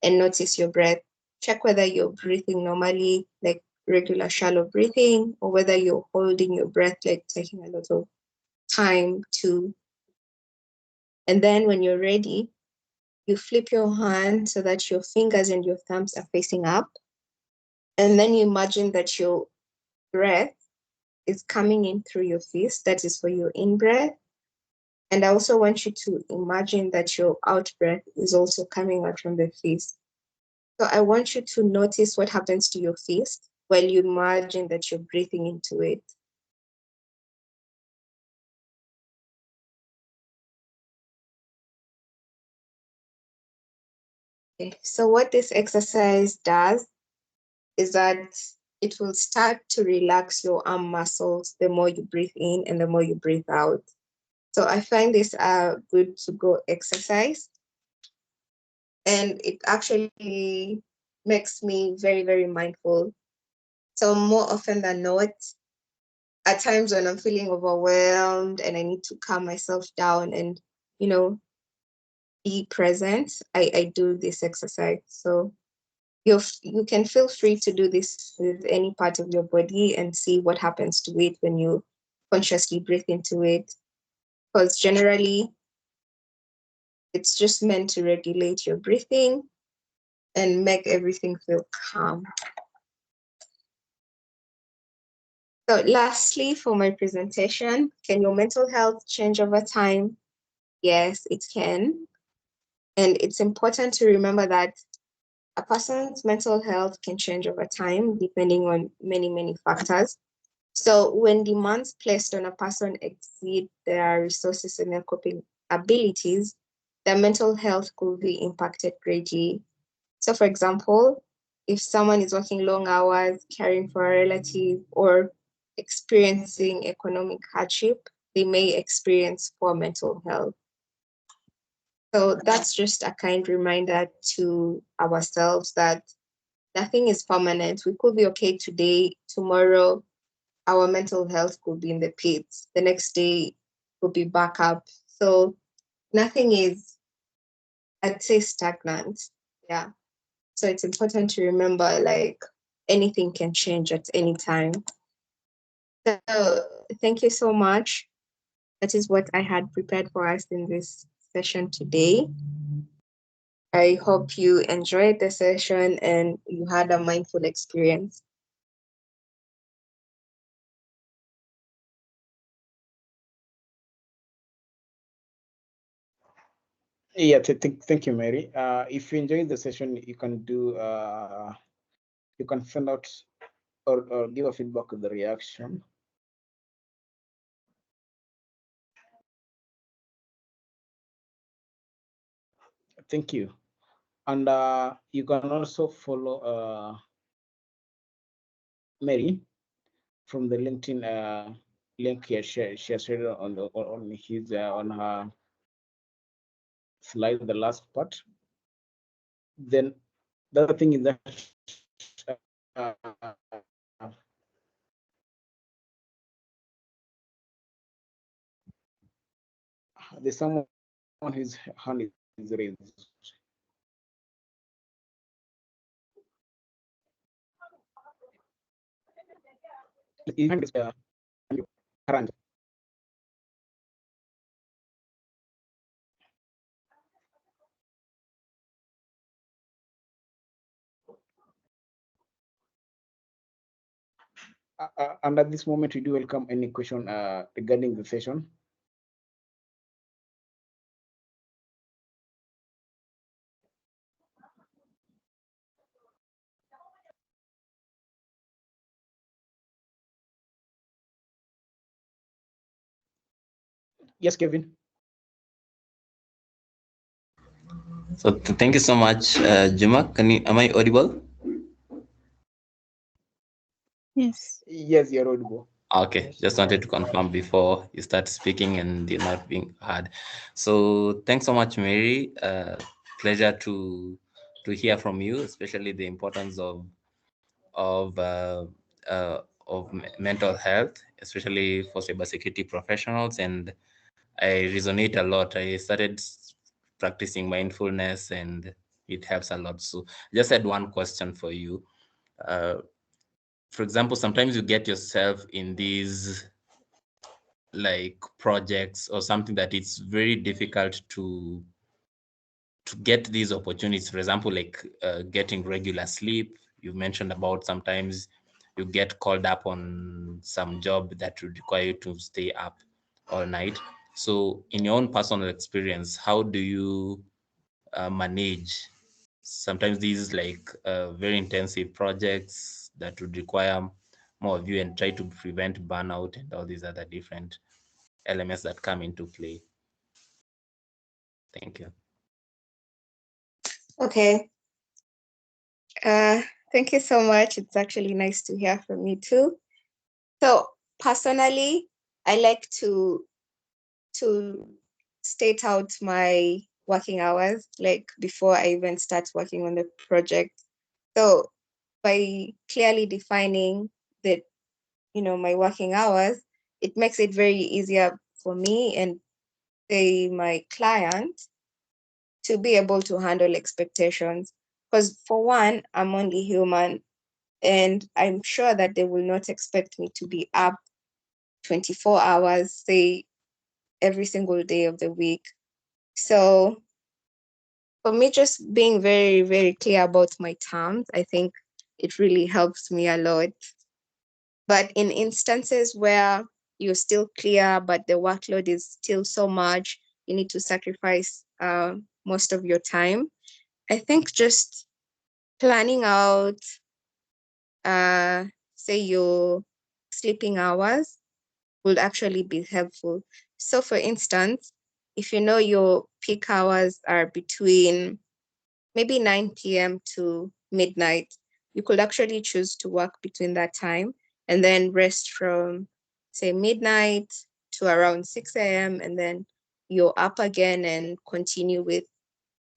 and notice your breath. Check whether you're breathing normally, like regular shallow breathing, or whether you're holding your breath, like taking a lot of time to. And then when you're ready, you flip your hand so that your fingers and your thumbs are facing up. And then you imagine that your breath is coming in through your fist. That is for your in breath. And I also want you to imagine that your out breath is also coming out from the fist. So I want you to notice what happens to your fist while you imagine that you're breathing into it. Okay. So what this exercise does is that it will start to relax your arm muscles the more you breathe in and the more you breathe out. So I find this a good to go exercise. And it actually makes me very, very mindful. So more often than not, at times when I'm feeling overwhelmed and I need to calm myself down and, be present, I do this exercise. So you can feel free to do this with any part of your body and see what happens to it when you consciously breathe into it. Because generally, it's just meant to regulate your breathing and make everything feel calm. So lastly, for my presentation, can your mental health change over time? Yes, it can. And it's important to remember that a person's mental health can change over time depending on many, many factors. So when demands placed on a person exceed their resources and their coping abilities, their mental health could be impacted greatly. So for example, if someone is working long hours, caring for a relative, or experiencing economic hardship, they may experience poor mental health. So that's just a kind reminder to ourselves that nothing is permanent. We could be okay today, tomorrow, our mental health could be in the pits. The next day could be back up. So nothing is, I'd say, stagnant. Yeah. So it's important to remember, anything can change at any time. So thank you so much. That is what I had prepared for us in this session today. I hope you enjoyed the session and you had a mindful experience. Yeah, thank you, Mary. If you enjoyed the session, you can send out or give a feedback of the reaction. Thank you. And you can also follow Mary from the LinkedIn link here. She has shared on her slide, the last part. Then the other thing is that there's someone whose hand is raised. You can current. And at this moment, we do welcome any question regarding the session. Yes, Kevin. So thank you so much, Juma. Am I audible? Yes. Yes, you're audible. Okay, just wanted to confirm before you start speaking and you're not being heard. So thanks so much, Mary. Pleasure to hear from you, especially the importance of uh, mental health, especially for cybersecurity professionals. And I resonate a lot. I started practicing mindfulness, and it helps a lot. So just had one question for you. For example, sometimes you get yourself in these like projects or something that it's very difficult to get these opportunities. For example, like getting regular sleep. You mentioned about sometimes you get called up on some job that would require you to stay up all night. So in your own personal experience, how do you manage sometimes these like very intensive projects that would require more of you, and try to prevent burnout and all these other different elements that come into play? Thank you. Okay. Thank you so much. It's actually nice to hear from you too. So personally, I like to state out my working hours, like before I even start working on the project. So by clearly defining that, my working hours, it makes it very easier for me and my client to be able to handle expectations. Because for one, I'm only human, and I'm sure that they will not expect me to be up 24 hours, say every single day of the week. So for me, just being very, very clear about my terms, I think it really helps me a lot. But in instances where you're still clear, but the workload is still so much, you need to sacrifice most of your time. I think just planning out, say, your sleeping hours would actually be helpful. So for instance, if you know your peak hours are between maybe 9 p.m. to midnight, you could actually choose to work between that time and then rest from, say, midnight to around 6 a.m. And then you're up again and continue with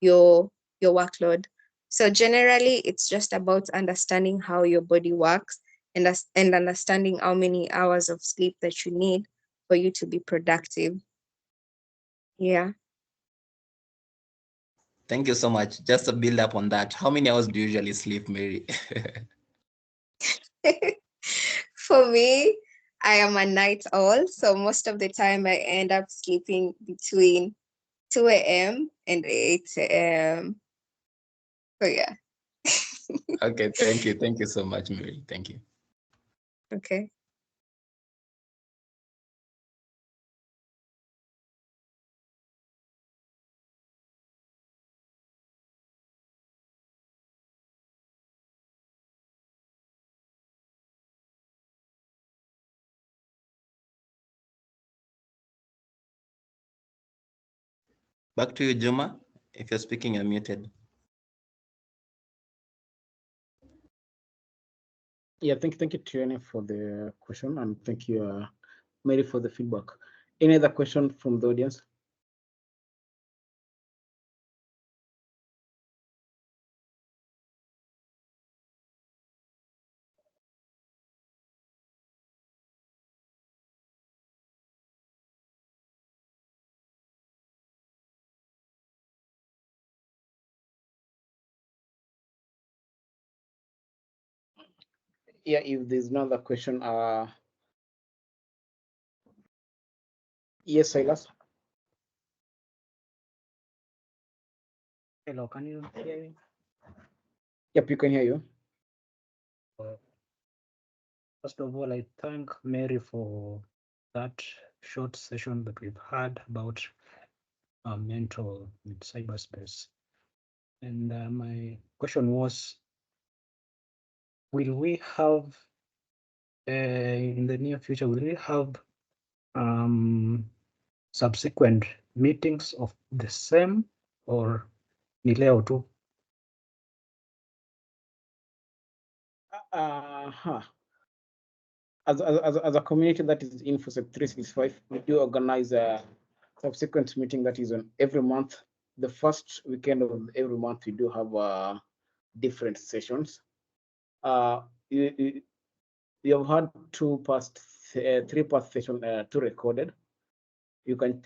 your workload. So generally, it's just about understanding how your body works and understanding how many hours of sleep that you need for you to be productive. Yeah. Thank you so much. Just to build up on that, how many hours do you usually sleep, Mary? For me, I am a night owl, so most of the time I end up sleeping between 2 a.m. and 8 a.m. So yeah. Okay, thank you. Thank you so much, Mary. Thank you. Okay. Back to you, Juma. If you're speaking, you're muted. Yeah, thank you, Tierney, for the question, and thank you, Mary, for the feedback. Any other question from the audience? Yeah, if there's no other question, yes, Silas. Hello, can you hear me? Yep, you can hear you. First of all, I thank Mary for that short session that we've had about mental in cyberspace. And my question was, will we have in the near future, will we have subsequent meetings of the same, or ni leo tu? As a community that is InfoSec 365, we do organize a subsequent meeting that is on every month. The first weekend of every month, we do have different sessions. You have had three past session, two recorded. You can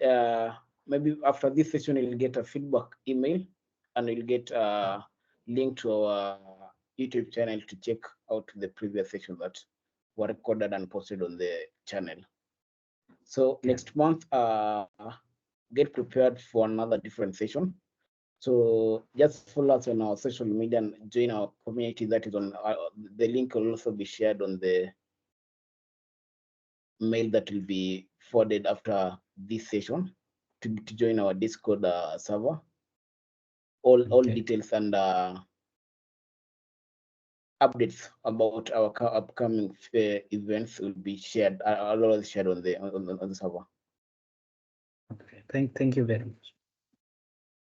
maybe after this session, you'll get a feedback email, and you'll get a link to our YouTube channel to check out the previous session that were recorded and posted on the channel. So next month, get prepared for another different session. So just follow us on our social media and join our community that is on the link will also be shared on the mail that will be forwarded after this session to join our Discord server. All details and updates about our upcoming events will be shared. I'll always share on the server. Okay, thank you very much.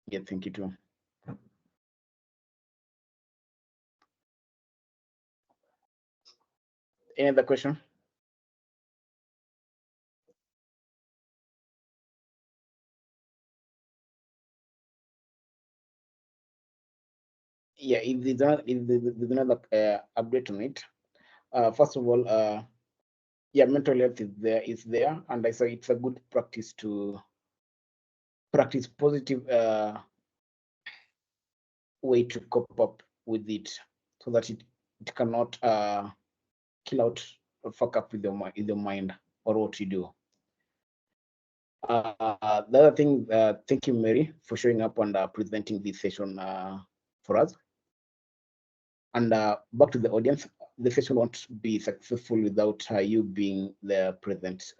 Yeah, thank you too. Any other question? Yeah, if there's another update on it, first of all, yeah, mental health is there, and I say it's a good practice to practice positive way to cope up with it, so that it cannot kill out or fuck up with your mind or what you do. The other thing, thank you, Mary, for showing up and presenting this session for us. And back to the audience, the session won't be successful without you being there present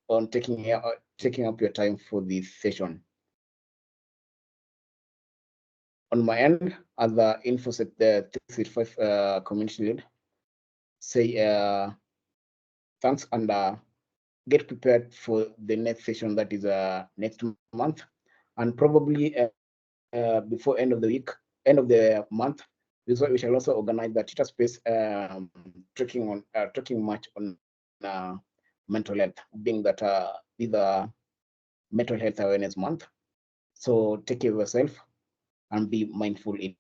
on taking up your time for this session. On my end, as the InfoSec 365 community lead, say thanks and get prepared for the next session that is next month, and probably before end of the month, we shall also organize the Twitter space talking much on mental health, being that is a mental health awareness month. So take care of yourself and be mindful in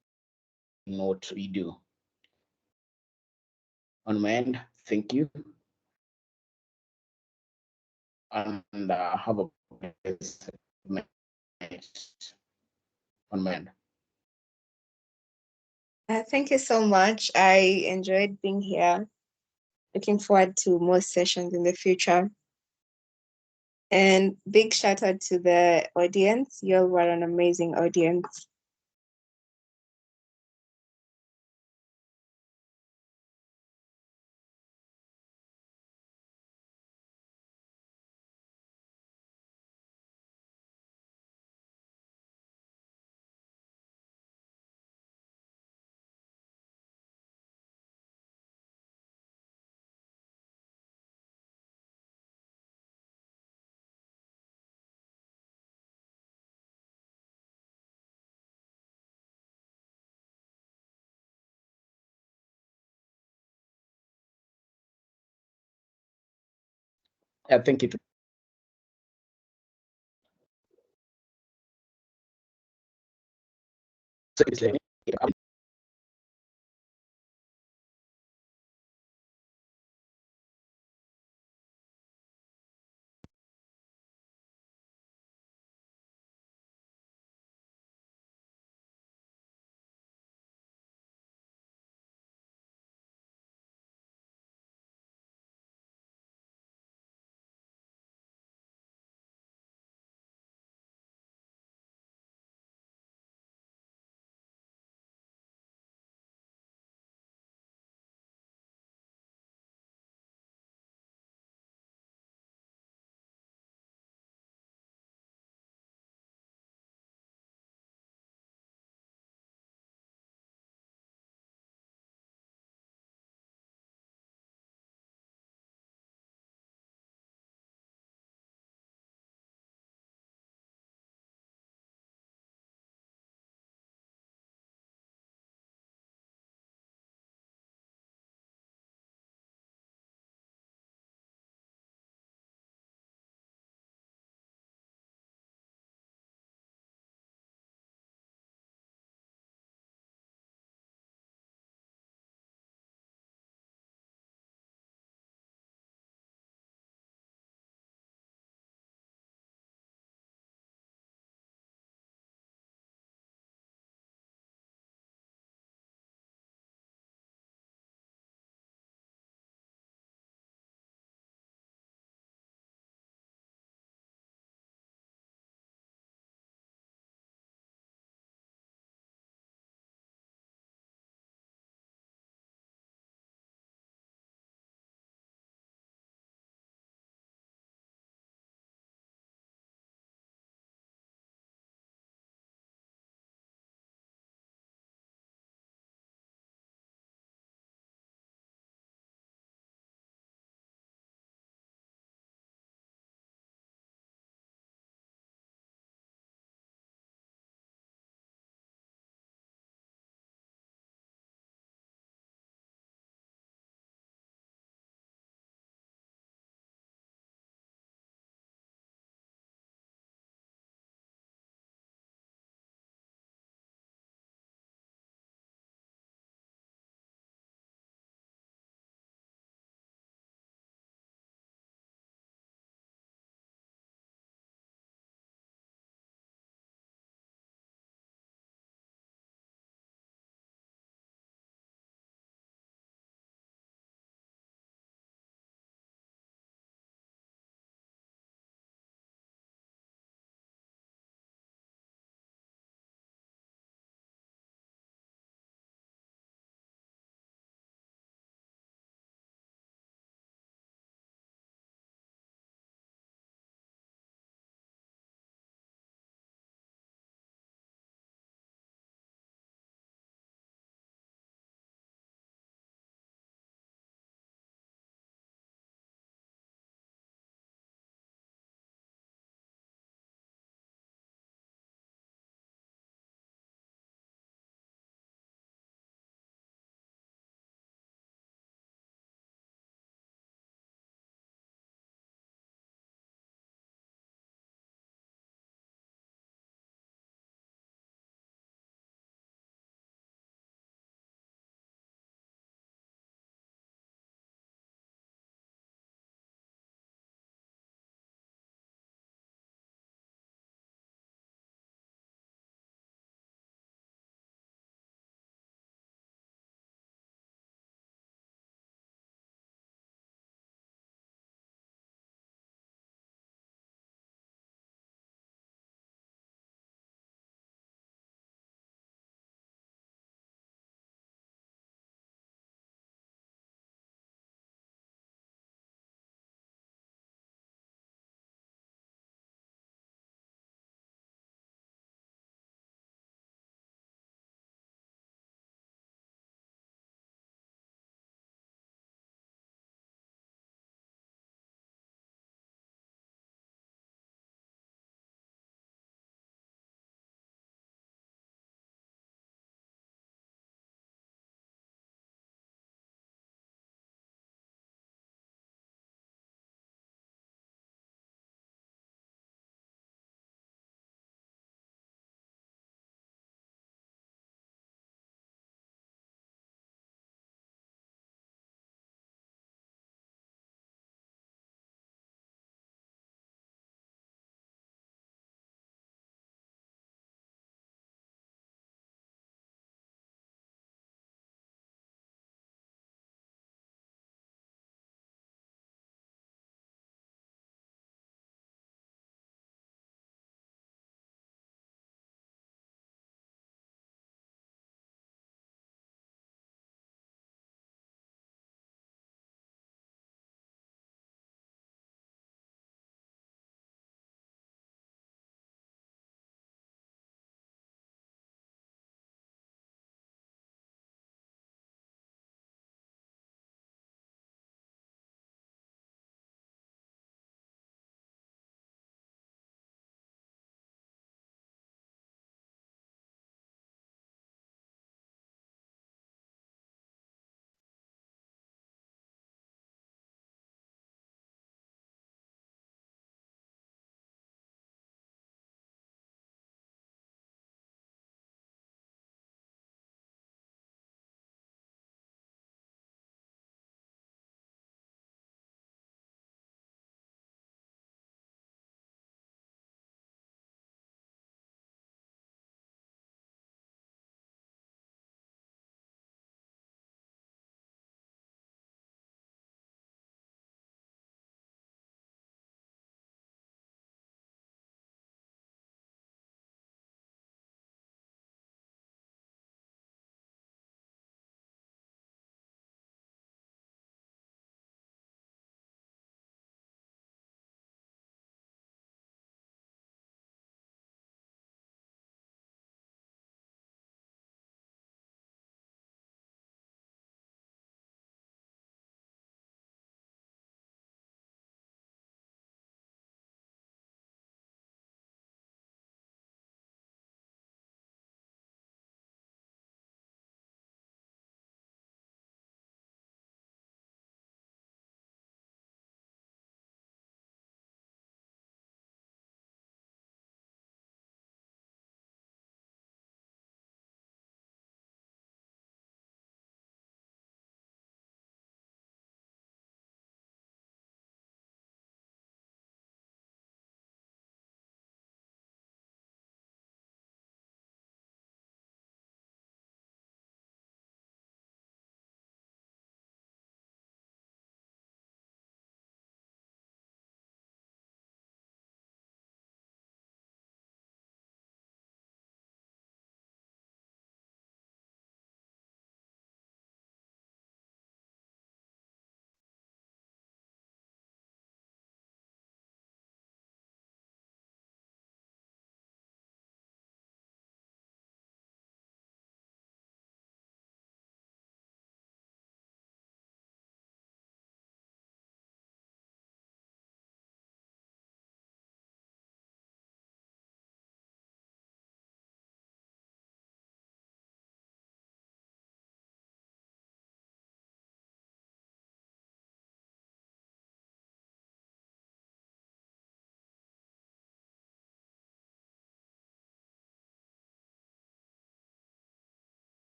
what you do. On my end, thank you, and have a blessed night on my end. Thank you so much. I enjoyed being here. Looking forward to more sessions in the future. And big shout out to the audience. You all were an amazing audience. Thank you. So it's